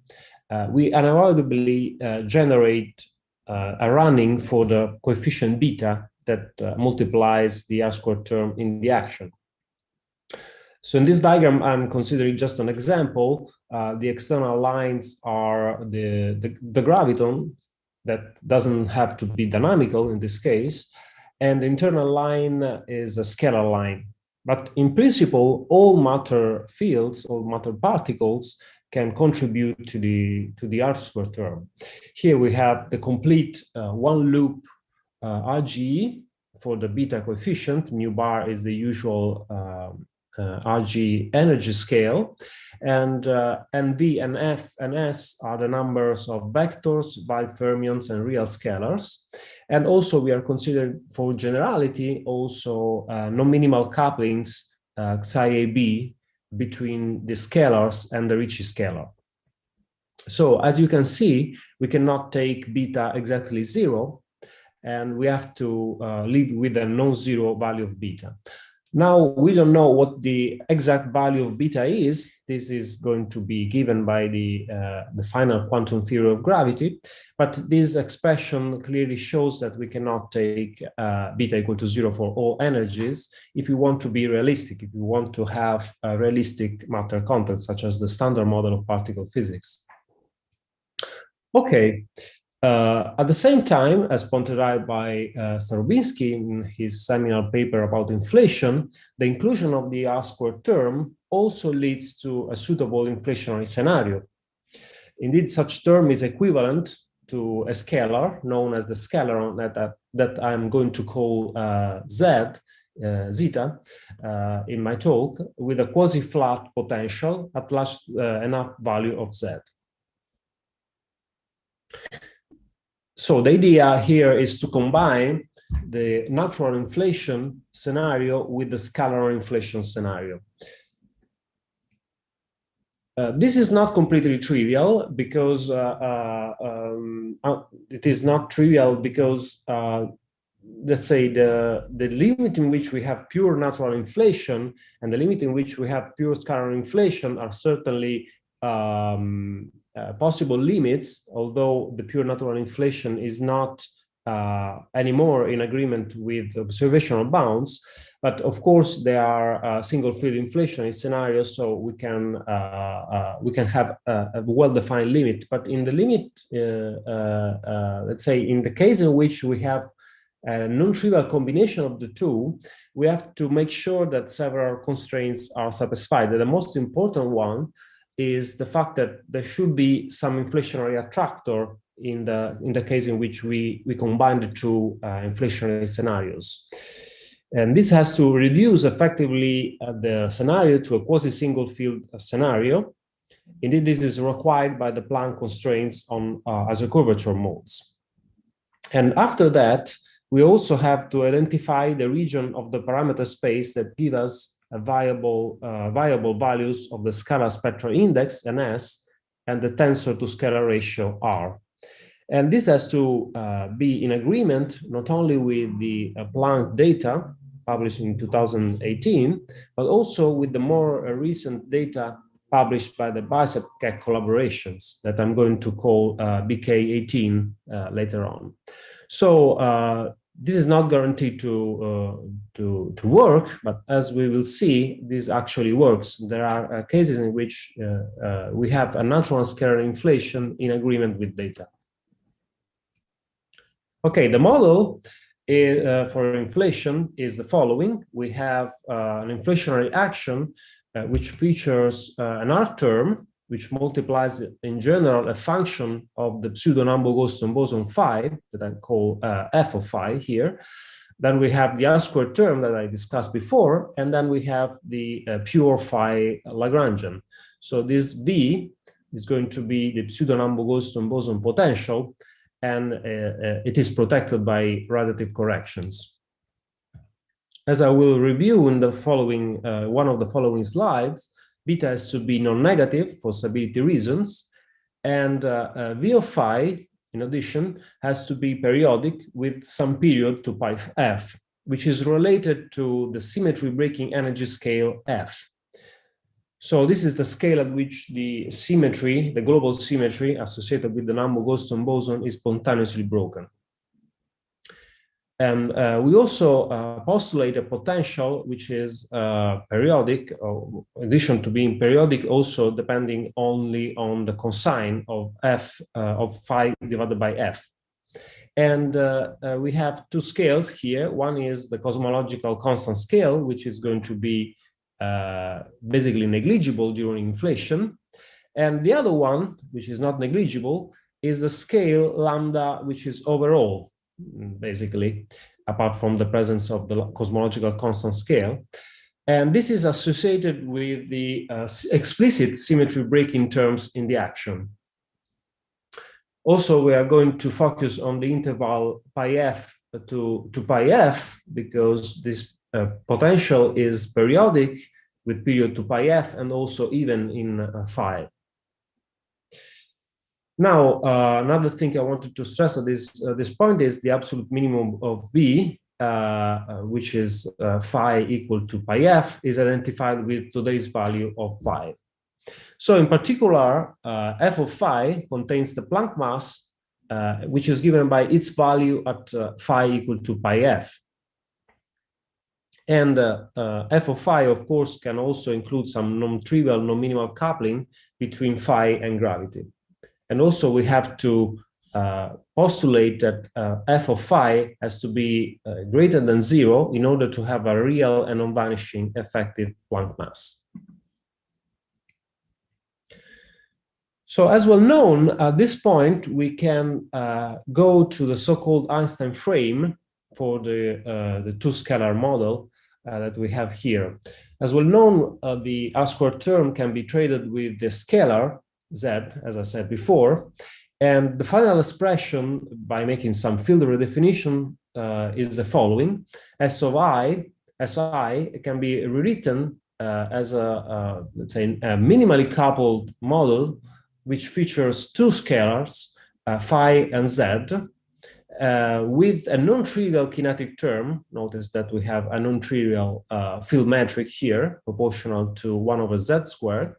we unavoidably generate a running for the coefficient beta that multiplies the R-squared term in the action. So in this diagram, I'm considering just an example. The external lines are the graviton that doesn't have to be dynamical in this case, and the internal line is a scalar line. But in principle, all matter fields, all matter particles can contribute to the R-squared term. Here we have the complete one loop RGE for the beta coefficient. Mu bar is the usual RG energy scale, and NV and F and S are the numbers of vectors, bifermions, and real scalars. And also we are considering, for generality, also non-minimal couplings, psi AB, between the scalars and the Ricci scalar. So as you can see, we cannot take beta exactly zero, and we have to live with a non-zero value of beta. Now, we don't know what the exact value of beta is. This is going to be given by the final quantum theory of gravity, but this expression clearly shows that we cannot take beta equal to zero for all energies if we want to be realistic, if we want to have a realistic matter content, such as the standard model of particle physics. Okay. At the same time, as pointed out by Starobinsky in his seminal paper about inflation, the inclusion of the R-squared term also leads to a suitable inflationary scenario. Indeed, such term is equivalent to a scalar known as the scalaron that I'm going to call zeta in my talk, with a quasi-flat potential at large enough value of z. So the idea here is to combine the natural inflation scenario with the scalar inflation scenario. This is not completely trivial, because it is not trivial because let's say the limit in which we have pure natural inflation and the limit in which we have pure scalar inflation are certainly possible limits, although the pure natural inflation is not anymore in agreement with observational bounds. But of course, there are single field inflationary scenarios, so we can have a well-defined limit. But in the limit, let's say in the case in which we have a non-trivial combination of the two, we have to make sure that several constraints are satisfied. And the most important one is the fact that there should be some inflationary attractor in the case in which we combine the two inflationary scenarios. And this has to reduce effectively the scenario to a quasi-single field scenario. Indeed, this is required by the Planck constraints on isocurvature modes. And after that, we also have to identify the region of the parameter space that give us a viable values of the scalar spectral index, NS, and the tensor to scalar ratio, R. And this has to be in agreement not only with the Planck data published in 2018, but also with the more recent data published by the BICEP-CEC collaborations that I'm going to call BK18 later on. So this is not guaranteed to work, but as we will see, this actually works. There are cases in which we have a natural scalar inflation in agreement with data. Okay, the model for inflation is the following. We have an inflationary action which features an R term, which multiplies in general a function of the pseudo-Nambo-Goldstone boson phi that I call f of phi here. Then we have the R squared term that I discussed before, and then we have the pure phi Lagrangian. So this V is going to be the pseudo-Nambo-Goldstone boson potential, and it is protected by radiative corrections. As I will review in the following one of the following slides, beta has to be non-negative for stability reasons, and V of phi, in addition, has to be periodic with some period to pi f, which is related to the symmetry breaking energy scale f. So this is the scale at which the symmetry, the global symmetry associated with the Nambo-Goldstone boson is spontaneously broken. And we also postulate a potential which is periodic, or in addition to being periodic, also depending only on the cosine of f of phi divided by f. And we have two scales here. One is the cosmological constant scale, which is going to be basically negligible during inflation. And the other one, which is not negligible, is the scale lambda, which is overall, basically, apart from the presence of the cosmological constant scale. And this is associated with the explicit symmetry breaking terms in the action. Also, we are going to focus on the interval pi f to pi f, because this potential is periodic with period to pi f and also even in phi. Now, another thing I wanted to stress at this point is the absolute minimum of V, which is phi equal to pi f, is identified with today's value of 5. So in particular, f of phi contains the Planck mass, which is given by its value at phi equal to pi f. And f of phi, of course, can also include some non-trivial, non-minimal coupling between phi and gravity. And also we have to postulate that f of phi has to be greater than 0 in order to have a real and non-vanishing effective Planck mass. So as well known, at this point, we can go to the so-called Einstein frame for the two-scalar model that we have here. As well known, the R squared term can be traded with the scalar Z, as I said before, and the final expression, by making some field redefinition, is the following. S of I, Si can be rewritten as a, let's say, a minimally coupled model which features two scalars, phi and z, with a non-trivial kinetic term. Notice that we have a non-trivial field metric here, proportional to 1 over z squared,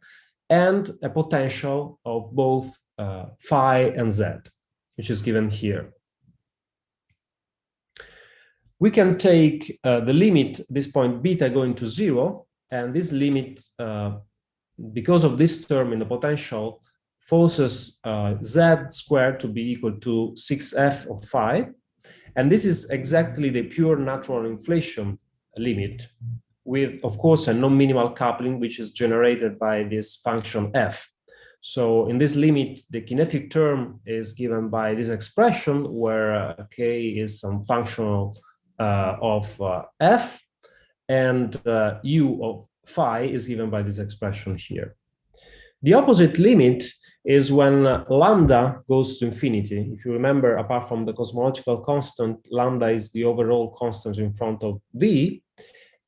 and a potential of both phi and z, which is given here. We can take the limit, this point beta going to 0, and this limit, because of this term in the potential, forces z squared to be equal to 6f of phi. And this is exactly the pure natural inflation limit with, of course, a non-minimal coupling, which is generated by this function f. So in this limit, the kinetic term is given by this expression where k is some function of f, and u of phi is given by this expression here. The opposite limit is when lambda goes to infinity. If you remember, apart from the cosmological constant, lambda is the overall constant in front of v,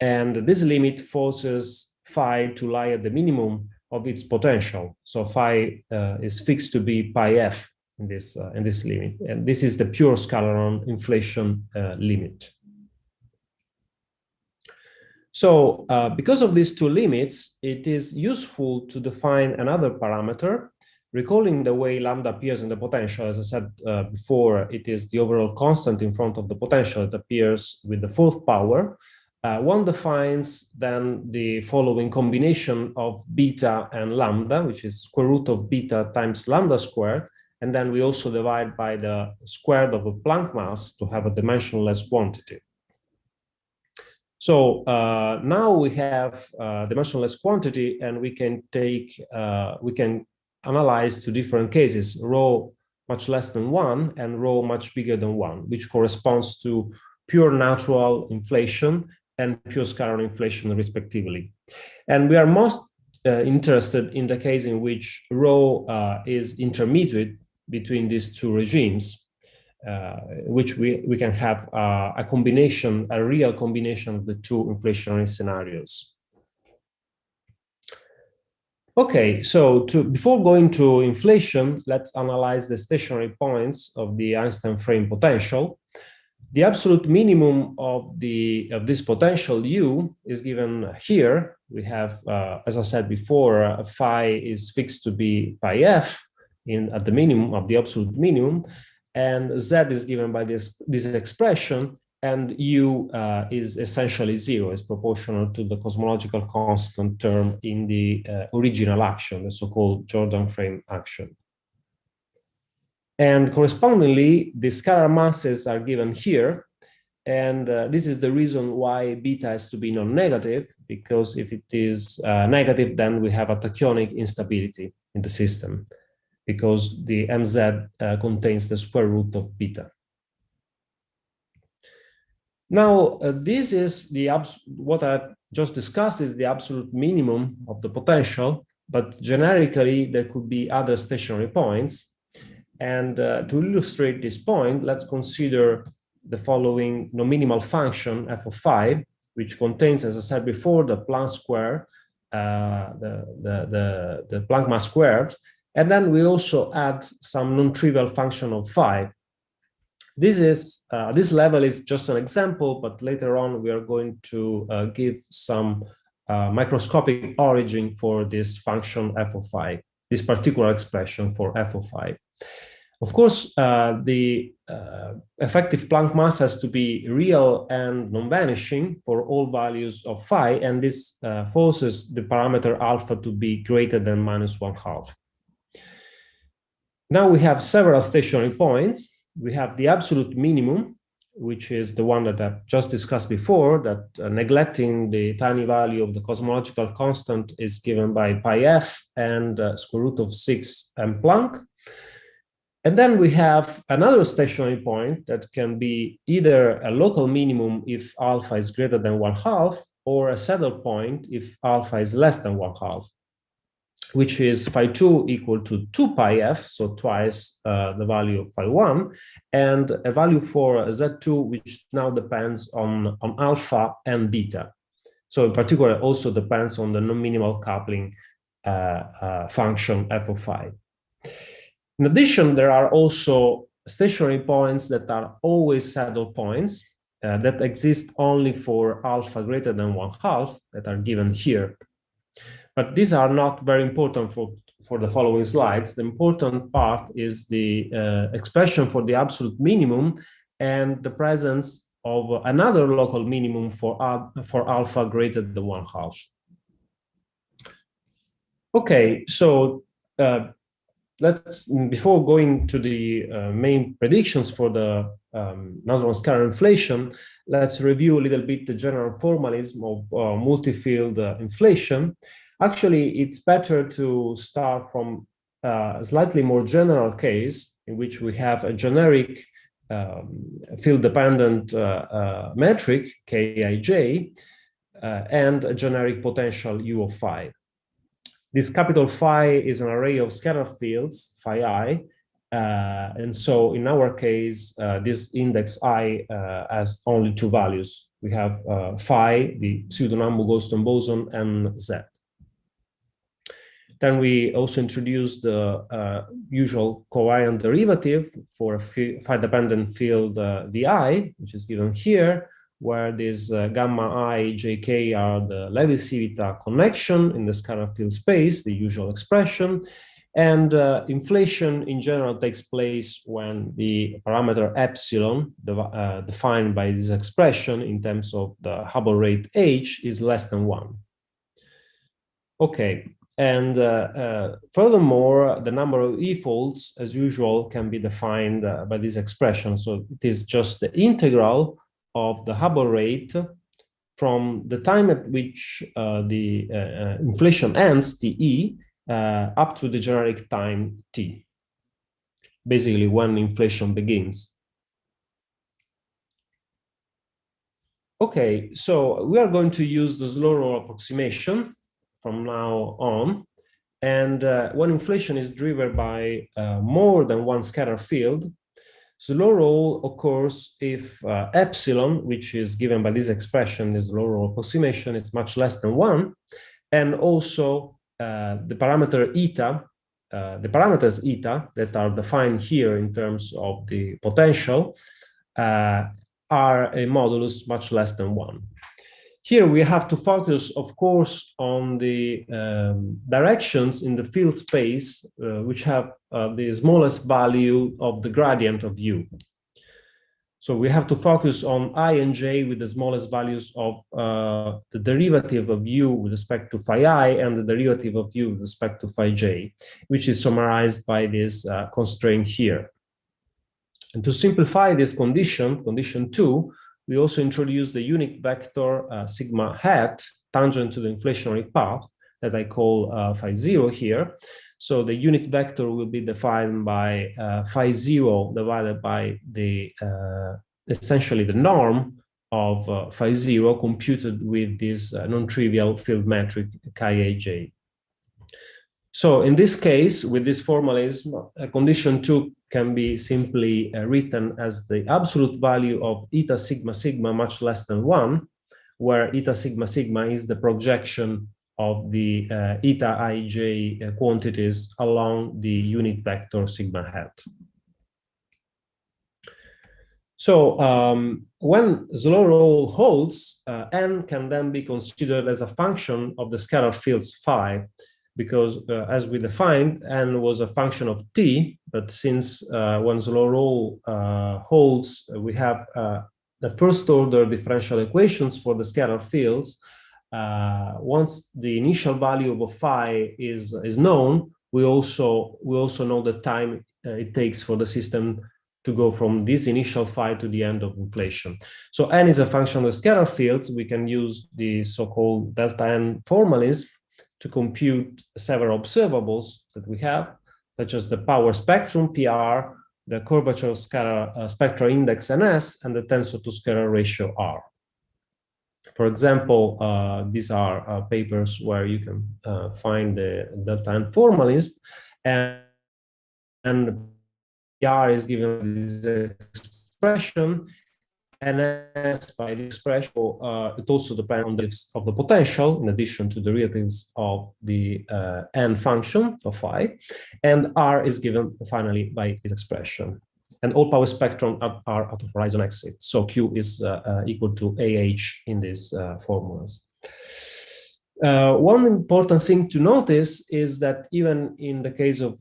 and this limit forces phi to lie at the minimum of its potential. So phi is fixed to be pi f in this limit, and this is the pure scalaron inflation limit. So because of these two limits, it is useful to define another parameter. Recalling the way lambda appears in the potential, as I said before, it is the overall constant in front of the potential. It appears with the fourth power. One defines then the following combination of beta and lambda, which is square root of beta times lambda squared. And then we also divide by the square of a Planck mass to have a dimensionless quantity. So now we have dimensionless quantity, and we can analyze two different cases, rho much less than 1 and rho much bigger than 1, which corresponds to pure natural inflation and pure scalar inflation respectively. And we are most interested in the case in which rho is intermediate between these two regimes, which we can have a combination, a real combination of the two inflationary scenarios. Okay, so before going to inflation, let's analyze the stationary points of the Einstein frame potential. The absolute minimum of this potential U is given here. We have, as I said before, phi is fixed to be pi f at the minimum of the absolute minimum, and z is given by this expression, and u is essentially 0, is proportional to the cosmological constant term in the original action, the so-called Jordan frame action. And correspondingly, the scalar masses are given here, and this is the reason why beta has to be non-negative, because if it is negative, then we have a tachyonic instability in the system, because the mz contains the square root of beta. Now, this is what I've just discussed is the absolute minimum of the potential, but generically there could be other stationary points. And to illustrate this point, let's consider the following non-minimal function f of phi, which contains, as I said before, the Planck square, the Planck mass squared, and then we also add some non-trivial function of phi. This level is just an example, but later on we are going to give some microscopic origin for this function f of phi, this particular expression for f of phi. Of course, the effective Planck mass has to be real and non-vanishing for all values of phi, and this forces the parameter alpha to be greater than -1/2. Now we have several stationary points. We have the absolute minimum, which is the one that I've just discussed before, that neglecting the tiny value of the cosmological constant is given by pi f and square root of 6 m Planck. And then we have another stationary point that can be either a local minimum if alpha is greater than 1/2, or a saddle point if alpha is less than 1/2, which is phi2 equal to 2 pi f, so twice the value of phi1, and a value for z2, which now depends on alpha and beta. So in particular, it also depends on the non-minimal coupling function f of phi. In addition, there are also stationary points that are always saddle points that exist only for alpha greater than 1/2, that are given here. But these are not very important for the following slides. The important part is the expression for the absolute minimum and the presence of another local minimum for alpha greater than 1/2. Okay, so before going to the main predictions for the natural scalar inflation, let's review a little bit the general formalism of multi-field inflation. Actually, it's better to start from a slightly more general case in which we have a generic field-dependent metric, Kij, and a generic potential U of phi. This capital phi is an array of scalar fields, phi I, and so in our case, this index I has only two values. We have phi, the pseudo-Nambu-Goldstone boson, and Z. Then we also introduced the usual covariant derivative for a phi-dependent field Vi, which is given here, where this gamma I, jk are the Levi-Civita connection in the scalar field space, the usual expression. And inflation in general takes place when the parameter epsilon, defined by this expression in terms of the Hubble rate h, is less than 1. Okay. And furthermore, the number of E-folds, as usual, can be defined by this expression. So it is just the integral of the Hubble rate from the time at which the inflation ends, Te, up to the generic time T, basically when inflation begins. Okay, so we are going to use the slow roll approximation from now on, and when inflation is driven by more than one scalar field, slow roll occurs if epsilon, which is given by this expression, the slow roll approximation, is much less than 1, and also the parameter eta, the parameters eta that are defined here in terms of the potential are a modulus much less than 1. Here we have to focus, of course, on the directions in the field space which have the smallest value of the gradient of U. So we have to focus on I and j with the smallest values of the derivative of U with respect to phi I and the derivative of U with respect to phi j, which is summarized by this constraint here. And to simplify this condition, condition 2, we also introduce the unit vector sigma hat tangent to the inflationary path that I call phi 0 here. So the unit vector will be defined by phi 0 divided by the essentially the norm of phi 0 computed with this non-trivial field metric Kij. So in this case, with this formalism, condition 2 can be simply written as the absolute value of eta sigma sigma much less than 1, where eta sigma sigma is the projection of the eta ij quantities along the unit vector sigma hat. So when slow roll holds, n can then be considered as a function of the scalar fields phi, because as we defined, n was a function of t, but since when slow roll holds, we have the first order differential equations for the scalar fields. Once the initial value of a phi is known, we also know the time it takes for the system to go from this initial phi to the end of inflation. So n is a function of the scalar fields. We can use the so-called delta n formalism to compute several observables that we have, such as the power spectrum, PR, the curvature scalar spectral index, NS, and the tensor to scalar ratio, R. For example, these are papers where you can find the delta n formalism, and PR is given this expression, and as by the expression, it also depends on the derivatives of the potential, in addition to the derivatives of the n function of phi, and R is given finally by this expression. And all power spectrum are at the horizon exit. So Q is equal to AH in these formulas. One important thing to notice is that even in the case of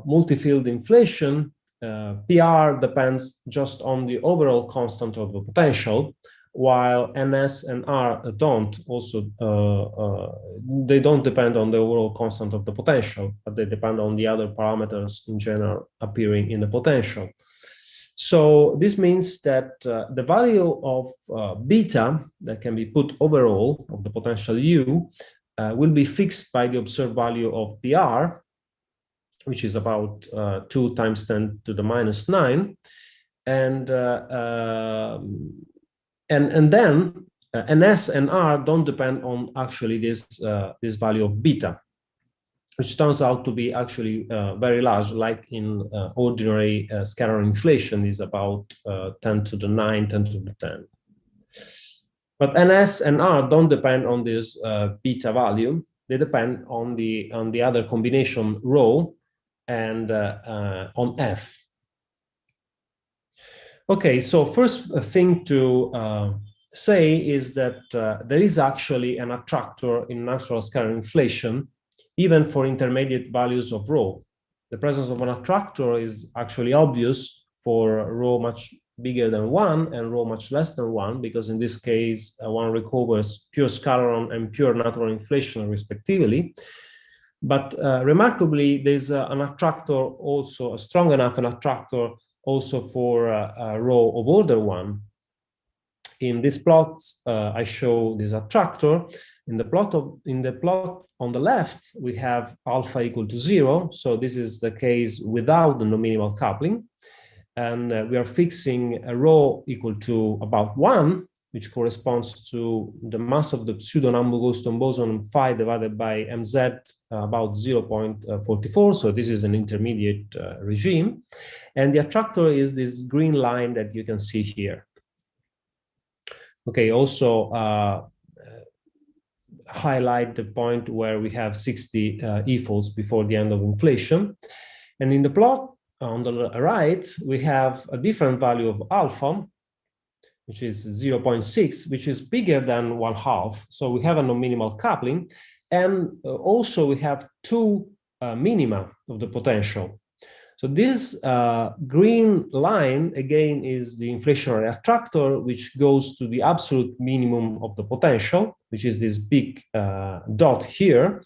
multi-field inflation, PR depends just on the overall constant of the potential, while NS and R don't. Also, they don't depend on the overall constant of the potential, but they depend on the other parameters in general appearing in the potential. So this means that the value of beta that can be put overall of the potential U will be fixed by the observed value of PR, which is about 2 × 10⁻⁹, and then NS and R don't depend on actually this value of beta, which turns out to be actually very large, like in ordinary scalar inflation is about 10⁹, 10⁻⁻. But NS and R don't depend on this beta value. They depend on the other combination rho and on F. Okay, so first thing to say is that there is actually an attractor in natural scalar inflation, even for intermediate values of rho. The presence of an attractor is actually obvious for rho much bigger than 1 and rho much less than 1, because in this case, one recovers pure scalaron and pure natural inflation respectively. But remarkably, there's an attractor also, a strong enough an attractor also for rho of order 1. In this plot, I show this attractor. In the plot on the left, we have alpha equal to 0. So this is the case without the no-minimal coupling. And we are fixing a rho equal to about 1, which corresponds to the mass of the pseudo-Nambu-Goldstone boson phi divided by mz about 0.44. So this is an intermediate regime. And the attractor is this green line that you can see here. Okay, also highlight the point where we have 60 e-folds before the end of inflation. And in the plot on the right, we have a different value of alpha, which is 0.6, which is bigger than 1/2. So we have a non-minimal coupling. And also we have 2 minima of the potential. So this green line, again, is the inflationary attractor, which goes to the absolute minimum of the potential, which is this big dot here.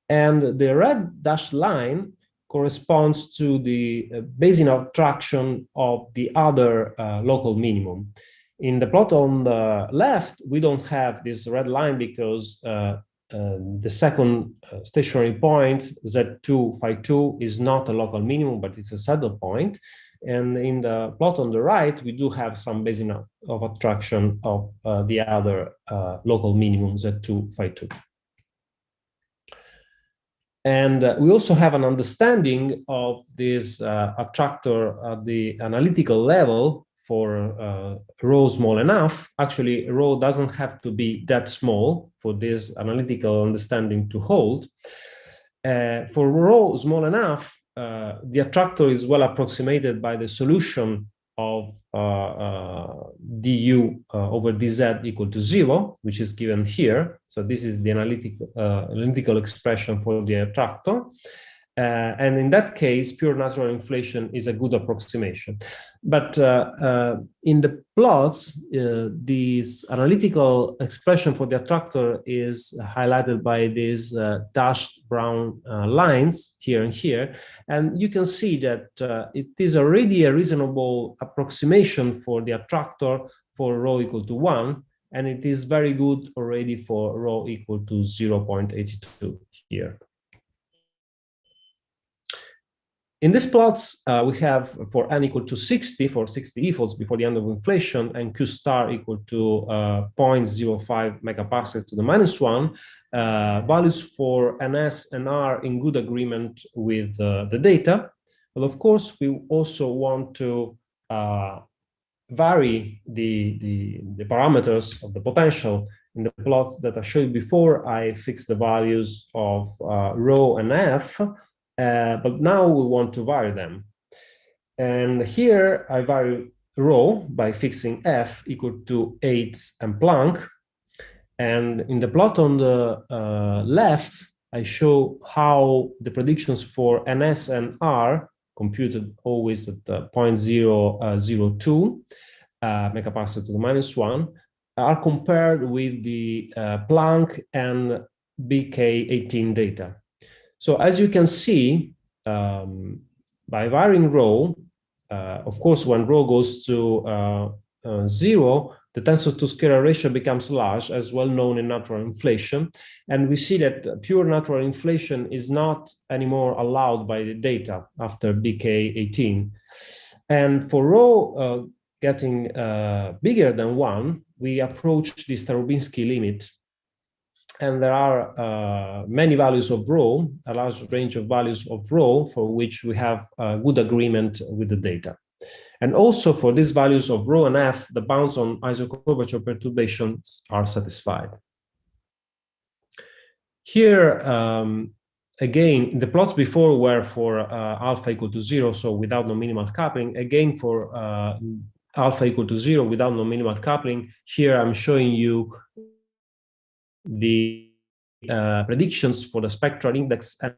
And the red dashed line corresponds to the Bayesian attraction of the other local minimum. In the plot on the left, we don't have this red line because the second stationary point, Z2, phi2, is not a local minimum, but it's a saddle point. And in the plot on the right, we do have some Bayesian of attraction of the other local minimum, Z2, phi2. And we also have an understanding of this attractor at the analytical level for rho small enough. Actually, rho doesn't have to be that small for this analytical understanding to hold. For rho small enough, the attractor is well approximated by the solution of du over dz equal to 0, which is given here. So this is the analytical expression for the attractor. And in that case, pure natural inflation is a good approximation. But in the plots, this analytical expression for the attractor is highlighted by these dashed brown lines here and here. And you can see that it is already a reasonable approximation for the attractor for rho equal to 1. And it is very good already for rho equal to 0.82 here. In these plots, we have for n equal to 60, for 60 e-folds before the end of inflation, and q star equal to 0.05 megaparsec to the -1, values for ns and r in good agreement with the data. But of course, we also want to vary the parameters of the potential. In the plot that I showed before, I fixed the values of rho and f. But now we want to vary them. And here I vary rho by fixing f equal to 8 and Planck. And in the plot on the left, I show how the predictions for ns and r, computed always at 0.002 megaparsec to the -1, are compared with the Planck and BK18 data. So as you can see, by varying rho, of course, when rho goes to 0, the tensor to scalar ratio becomes large, as well known in natural inflation. And we see that pure natural inflation is not anymore allowed by the data after BK18. And for rho getting bigger than 1, we approach the Starobinsky limit. And there are many values of rho, a large range of values of rho, for which we have good agreement with the data. And also for these values of rho and f, the bounds on isoquadrature perturbations are satisfied. Here, again, the plots before were for alpha equal to 0, so without non-minimal coupling. Again, for alpha equal to 0 without non-minimal coupling, here I'm showing you the predictions for the spectral index and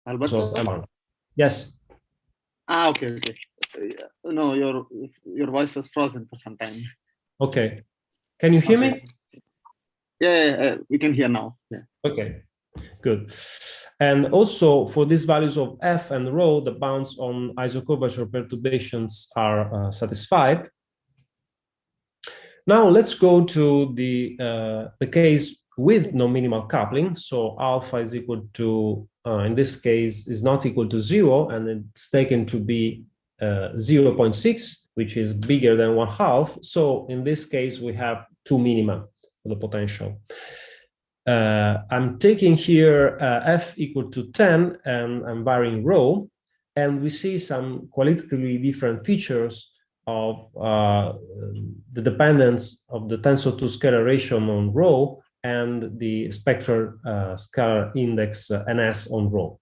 Alberto? so, yes. Okay. No, your voice was frozen for some time. Okay. Can you hear me? Yeah, we can hear now. Yeah. Okay, good. And also for these values of f and rho, the bounds on isoquadrature perturbations are satisfied. Now let's go to the case with non-minimal coupling. So alpha is equal to, in this case, is not equal to 0, and it's taken to be 0.6, which is bigger than 1/2. So in this case, we have two minima for the potential. I'm taking here f equal to 10, and I'm varying rho, and we see some qualitatively different features of the dependence of the tensor to scalar ratio on rho and the spectral scalar index ns on rho.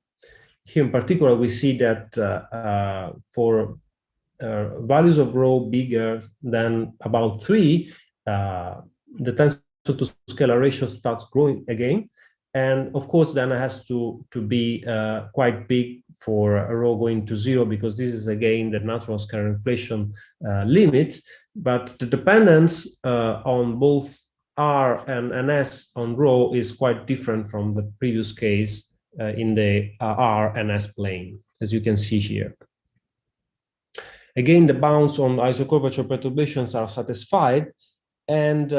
Here in particular, we see that for values of rho bigger than about 3, the tensor to scalar ratio starts growing again. And of course, then it has to be quite big for a rho going to 0, because this is again the natural scalar inflation limit. But the dependence on both R and NS on rho is quite different from the previous case in the R and S plane, as you can see here. Again, the bounds on isoquadrature perturbations are satisfied, and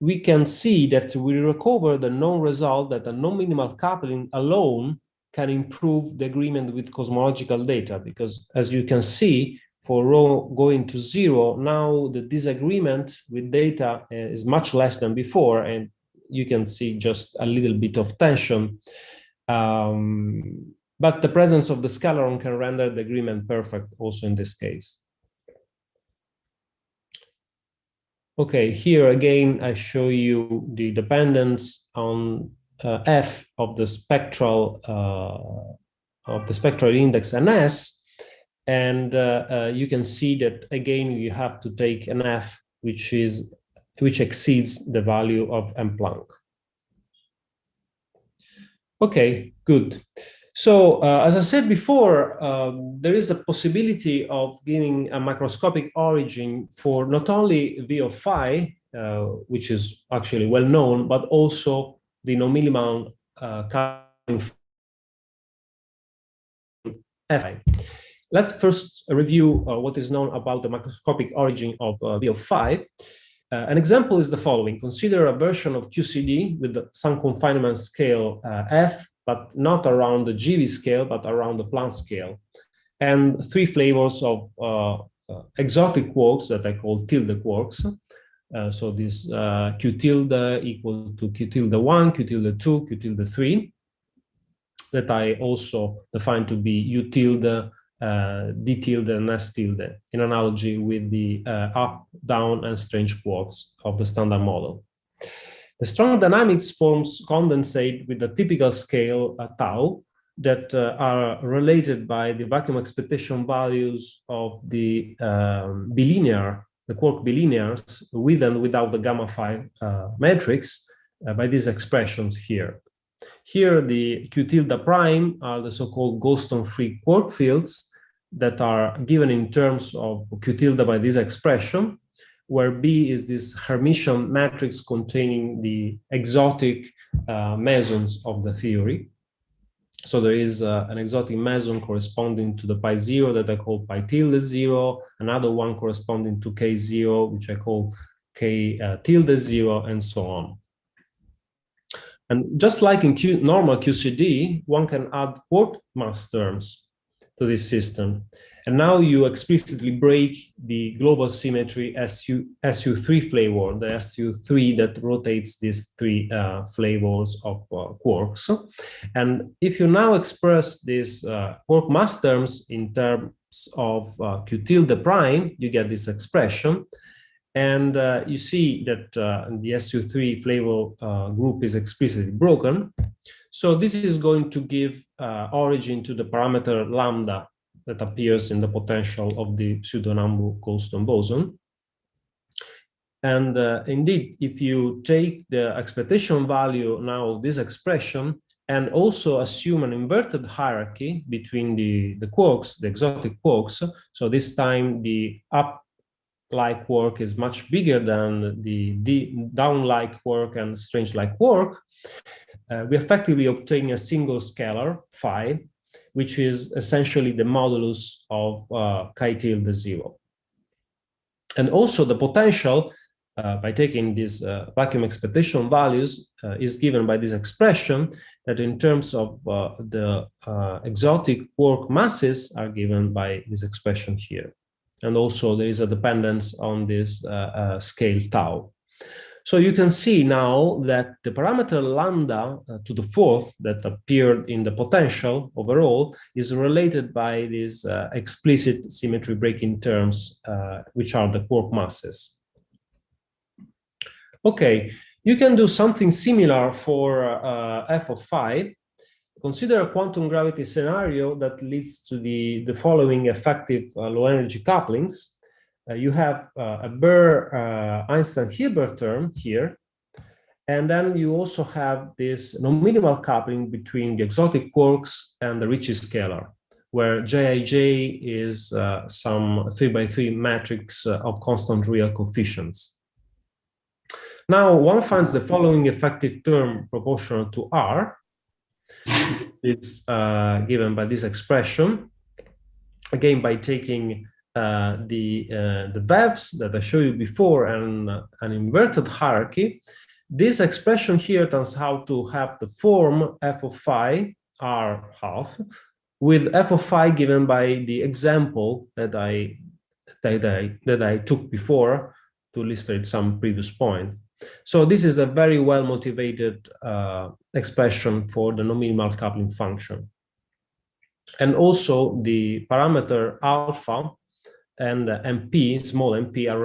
we can see that we recover the known result that a non-minimal coupling alone can improve the agreement with cosmological data, because as you can see, for rho going to 0, now the disagreement with data is much less than before, and you can see just a little bit of tension. But the presence of the scalaron can render the agreement perfect also in this case. Okay, here again, I show you the dependence on f of the spectral index ns, and you can see that again you have to take an f which exceeds the value of M Planck. Okay, good. So as I said before, there is a possibility of giving a macroscopic origin for not only V of phi, which is actually well known, but also the non-minimal coupling phi. Let's first review what is known about the macroscopic origin of V of phi. An example is the following. Consider a version of QCD with some confinement scale f, but not around the GV scale, but around the Planck scale, and 3 flavors of exotic quarks that I call tilde quarks. So this Q tilde equal to Q tilde 1, Q tilde 2, Q tilde 3, that I also define to be U tilde, D tilde, and S tilde, in analogy with the up, down, and strange quarks of the standard model. The strong dynamics forms condensate with the typical scale tau that are related by the vacuum expectation values of the bilinear the quark bilinears with and without the gamma phi matrix by these expressions here. Here, the Q tilde prime are the so-called Goldstone-free quark fields that are given in terms of Q tilde by this expression, where B is this Hermitian matrix containing the exotic mesons of the theory. So there is an exotic meson corresponding to the pi zero that I call pi tilde zero, another one corresponding to K zero, which I call K tilde zero, and so on. And just like in normal QCD, one can add quark mass terms to this system. And now you explicitly break the global symmetry SU3 flavor, the SU3 that rotates these three flavors of quarks. And if you now express these quark mass terms in terms of Q tilde prime, you get this expression. And you see that the SU3 flavor group is explicitly broken. So this is going to give origin to the parameter lambda that appears in the potential of the pseudo-Nambu-Goldstone boson. And indeed, if you take the expectation value now of this expression and also assume an inverted hierarchy between the quarks, the exotic quarks, so this time the up-like quark is much bigger than the down-like quark and strange-like quark, we effectively obtain a single scalar, phi, which is essentially the modulus of chi tilde zero. And also the potential, by taking these vacuum expectation values, is given by this expression that in terms of the exotic quark masses are given by this expression here. And also there is a dependence on this scale tau. So you can see now that the parameter lambda to the fourth that appeared in the potential overall is related by these explicit symmetry breaking terms, which are the quark masses. Okay, you can do something similar for f of phi. Consider a quantum gravity scenario that leads to the following effective low energy couplings. You have a Baire Einstein-Hilbert term here, and then you also have this non-minimal coupling between the exotic quarks and the Ricci scalar, where Jij is some 3x3 matrix of constant real coefficients. Now one finds the following effective term proportional to R. It's given by this expression, again by taking the VEVs that I showed you before and an inverted hierarchy. This expression here turns out to have the form f of phi r half, with f of phi given by the example that I took before to illustrate some previous points. So this is a very well motivated expression for the non-minimal coupling function. And also the parameter alpha and MP, small mp, are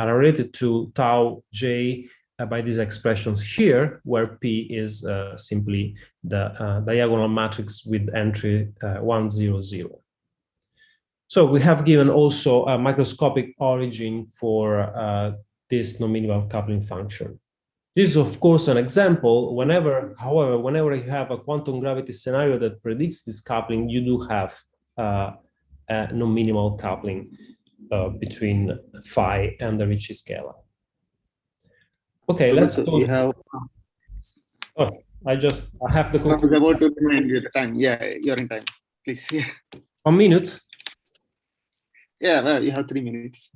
related to tau j by these expressions here, where P is simply the diagonal matrix with entry 1, 0, 0. So we have given also a microscopic origin for this non-minimal coupling function. This is, of course, an example. However, whenever you have a quantum gravity scenario that predicts this coupling, you do have a non-minimal coupling between phi and the Ricci scalar. Okay, let's go. You have, oh, I have the conclusion. I was about to remind you the time. Yeah, you're in time. Please. Yeah. 1 minute. Yeah, well, you have 3 minutes.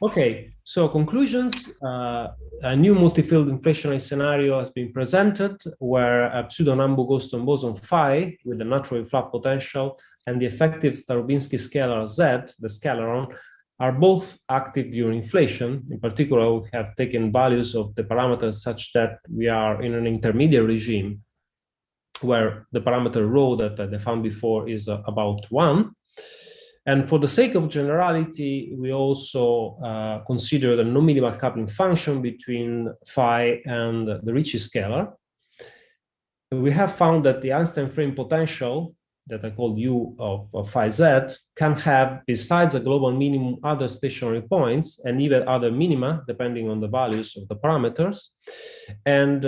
Okay, so conclusions. A new multi-field inflationary scenario has been presented where a pseudo-Nambu-Goldstone boson phi with a naturally flat potential and the effective Starobinsky scalar Z, the scalaron, are both active during inflation. In particular, we have taken values of the parameters such that we are in an intermediate regime where the parameter rho that I found before is about 1. And for the sake of generality, we also consider the non-minimal coupling function between phi and the Ricci scalar. We have found that the Einstein frame potential that I called U of phi z can have, besides a global minimum, other stationary points and even other minima, depending on the values of the parameters. And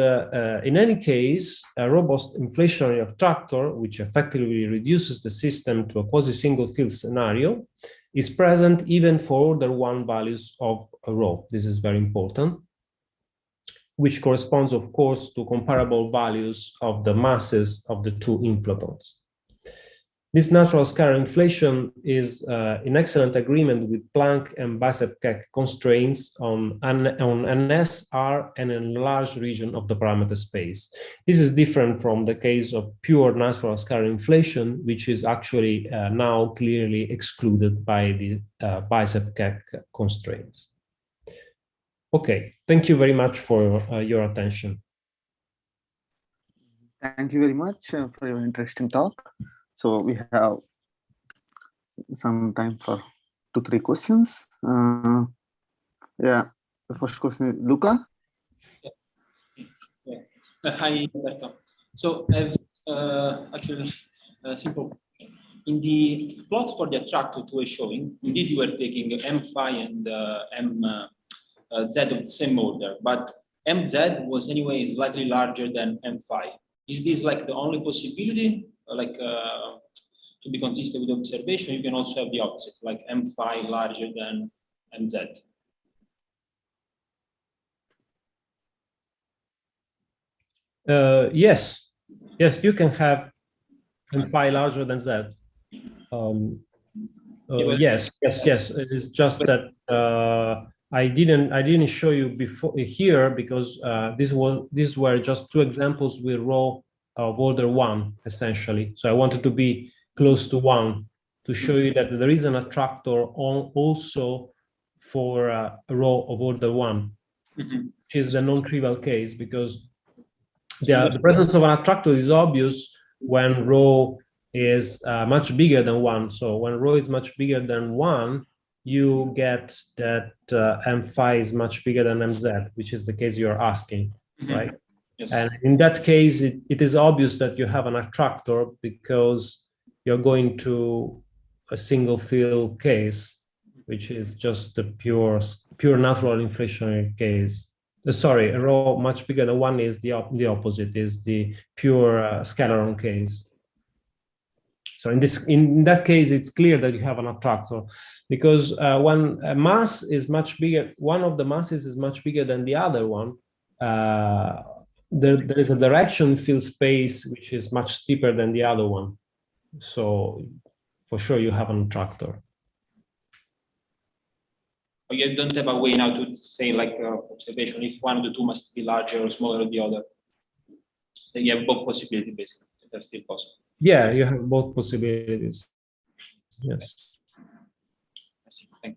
in any case, a robust inflationary attractor, which effectively reduces the system to a quasi-single field scenario, is present even for order 1 values of rho. This is very important, which corresponds, of course, to comparable values of the masses of the two inflatons. This natural scalar inflation is in excellent agreement with Planck and Bicep-Keck constraints on NS, R, and an enlarged region of the parameter space. This is different from the case of pure natural scalar inflation, which is actually now clearly excluded by the Bicep-Keck constraints. Okay, thank you very much for your attention. Thank you very much for your interesting talk. So we have some time for 2-3 questions. Yeah, the first question is Luca. Hi, Alberto. So I have actually a simple. In the plots for the attractor to a showing, indeed you were taking M phi and Z of the same order, but MZ was anyway slightly larger than M phi. Is this like the only possibility? Like to be consistent with observation, you can also have the opposite, like M phi larger than MZ. Yes, you can have M phi larger than Z. Yes. It is just that I didn't show you before here because these were just 2 examples with rho of order 1 essentially. So I wanted to be close to 1 to show you that there is an attractor also for a rho of order 1, which is the non-trivial case because the presence of an attractor is obvious when rho is much bigger than 1. So when rho is much bigger than 1, you get that M phi is much bigger than MZ, which is the case you're asking, right? Yes. And in that case, it is obvious that you have an attractor because you're going to a single field case, which is just the pure natural inflationary case. Sorry, a rho much bigger than 1 is the opposite, is the pure scalaron case. So in that case, it's clear that you have an attractor because when a mass is much bigger, one of the masses is much bigger than the other one, there is a direction field space which is much steeper than the other one. So for sure you have an attractor. You don't have a way now to say like observation if one of the two must be larger or smaller than the other. Then you have both possibilities basically. That's still possible. Yeah, you have both possibilities. Yes. I see. Thank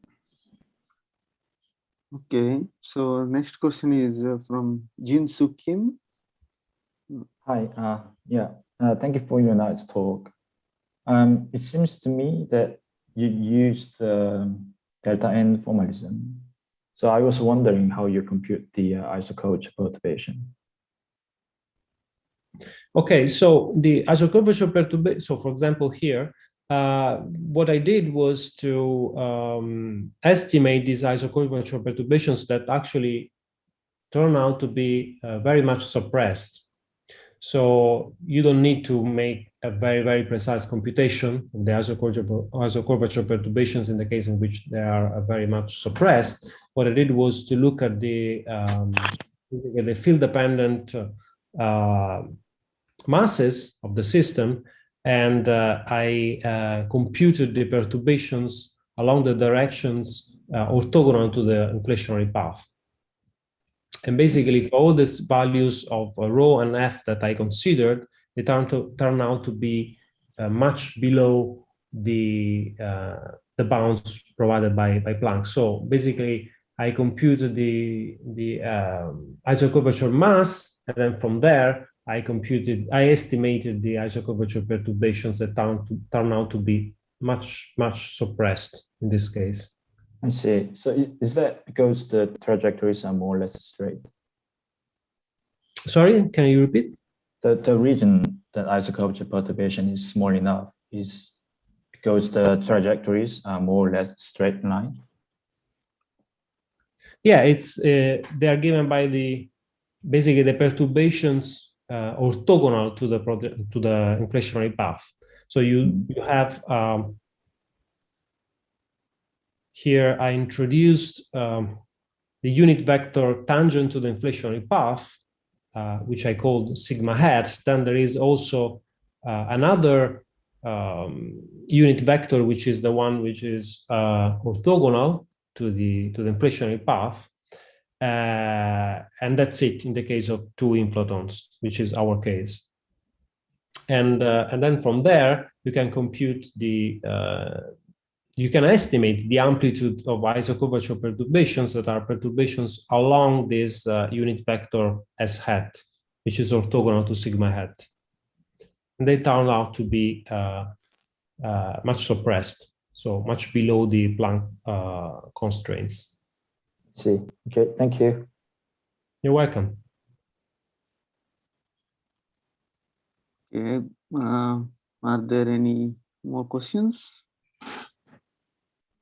you. Okay, so next question is from Jin-Soo Kim. Hi, thank you for your nice talk. It seems to me that you used delta n formalism. So I was wondering how you compute the isocoach perturbation. Okay, so the isocurvature perturbation, so for example here, what I did was to estimate these isocurvature perturbations that actually turn out to be very much suppressed. So you don't need to make a very, very precise computation of the isocurvature perturbations in the case in which they are very much suppressed. What I did was to look at the field-dependent masses of the system, and I computed the perturbations along the directions orthogonal to the inflationary path. And basically, for all these values of rho and f that I considered, they turn out to be much below the bounds provided by Planck. So basically, I computed the isocurvature mass, and then from there, I estimated the isocurvature perturbations that turn out to be much suppressed in this case. I see. So is that because the trajectories are more or less straight? Sorry, can you repeat? The region, that isoculture perturbation is small enough is because the trajectories are more or less straight line. Yeah, it's they are given by basically the perturbations orthogonal to the inflationary path. So you have here I introduced the unit vector tangent to the inflationary path, which I called sigma hat. Then there is also another unit vector, which is the one which is orthogonal to the inflationary path. And that's it in the case of two inflatons, which is our case. And then from there, you can compute you can estimate the amplitude of isocurvature perturbations that are perturbations along this unit vector S hat, which is orthogonal to sigma hat. And they turn out to be much suppressed, so much below the Planck constraints. See, okay, thank you. You're welcome. Okay, are there any more questions?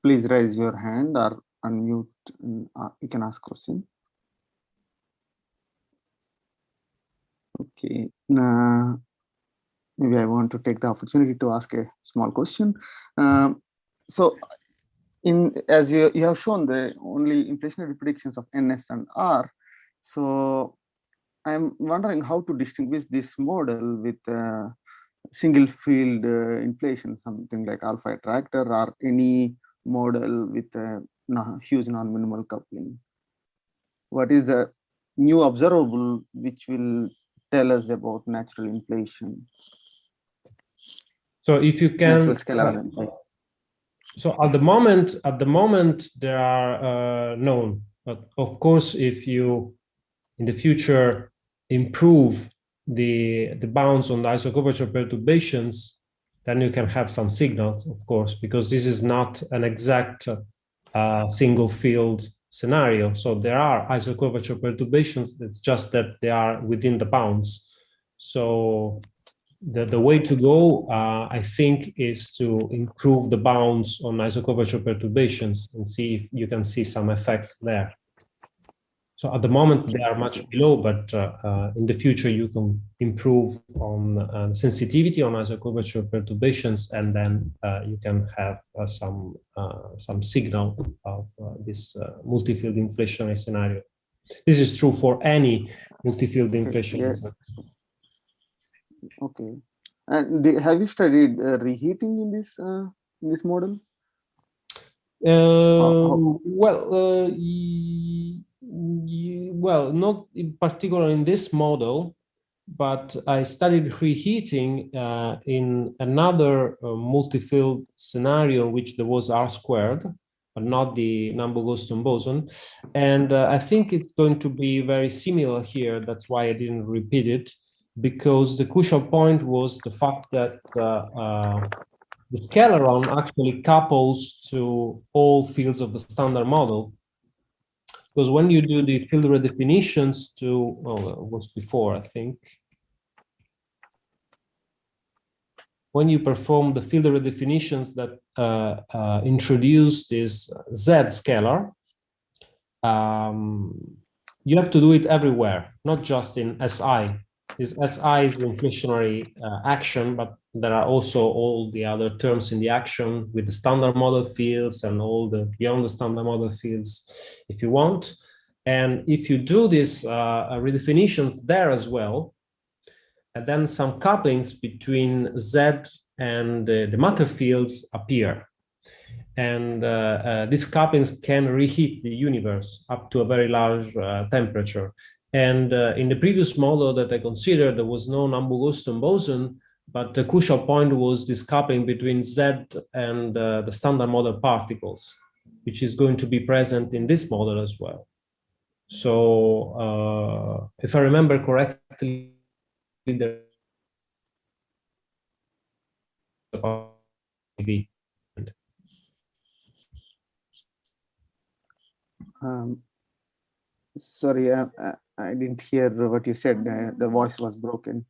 Please raise your hand or unmute. You can ask question. Okay, maybe I want to take the opportunity to ask a small question. So, as you have shown the only inflationary predictions of NS and R, so I'm wondering how to distinguish this model with single field inflation, something like alpha attractor or any model with a huge non-minimal coupling. What is the new observable which will tell us about natural inflation? So if you can, natural scalar inflation. So at the moment there are known, but of course, if you in the future improve the bounds on the isocurvature perturbations, then you can have some signals, of course, because this is not an exact single field scenario. So there are isocurvature perturbations. It's just that they are within the bounds. So the way to go, I think, is to improve the bounds on isocurvature perturbations and see if you can see some effects there. So at the moment they are much below, but in the future you can improve on sensitivity on isocurvature perturbations, and then you can have some signal of this multi-field inflationary scenario. This is true for any multi-field inflationary scenario. Okay, and have you studied reheating in this model? Well, not in particular in this model, but I studied reheating in another multi-field scenario, which there was R squared, but not the Nambu-Goldstone boson. And I think it's going to be very similar here. That's why I didn't repeat it, because the crucial point was the fact that the scalaron actually couples to all fields of the standard model. Because when you do the field redefinitions to, well, it was before, I think. When you perform the field redefinitions that introduce this Z scalar, you have to do it everywhere, not just in SI. This SI is the inflationary action, but there are also all the other terms in the action with the standard model fields and all the beyond the standard model fields, if you want. And if you do these redefinitions there as well, and then some couplings between Z and the matter fields appear. And these couplings can reheat the universe up to a very large temperature. And in the previous model that I considered, there was no Nambu-Goldstone boson, but the crucial point was this coupling between Z and the standard model particles, which is going to be present in this model as well. So if I remember correctly, there sorry, I didn't hear what you said. The voice was broken.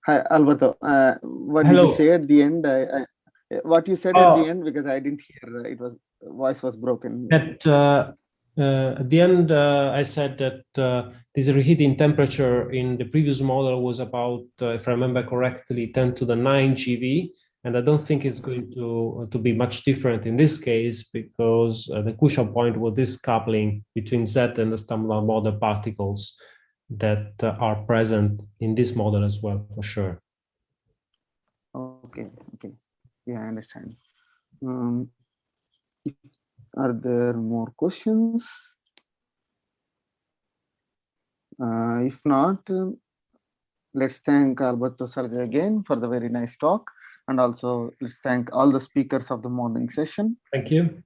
Hi, Alberto. What did Hello. you say at the end? What you said at the end, because I didn't hear. It was voice was broken. At the end, I said that this reheating temperature in the previous model was about, if I remember correctly, 10 to the 9 GeV. And I don't think it's going to be much different in this case, because the crucial point was this coupling between Z and the standard model particles that are present in this model as well, for sure. Okay. Yeah, I understand. Are there more questions? If not, let's thank Alberto Salvio again for the very nice talk. And also let's thank all the speakers of the morning session. Thank you.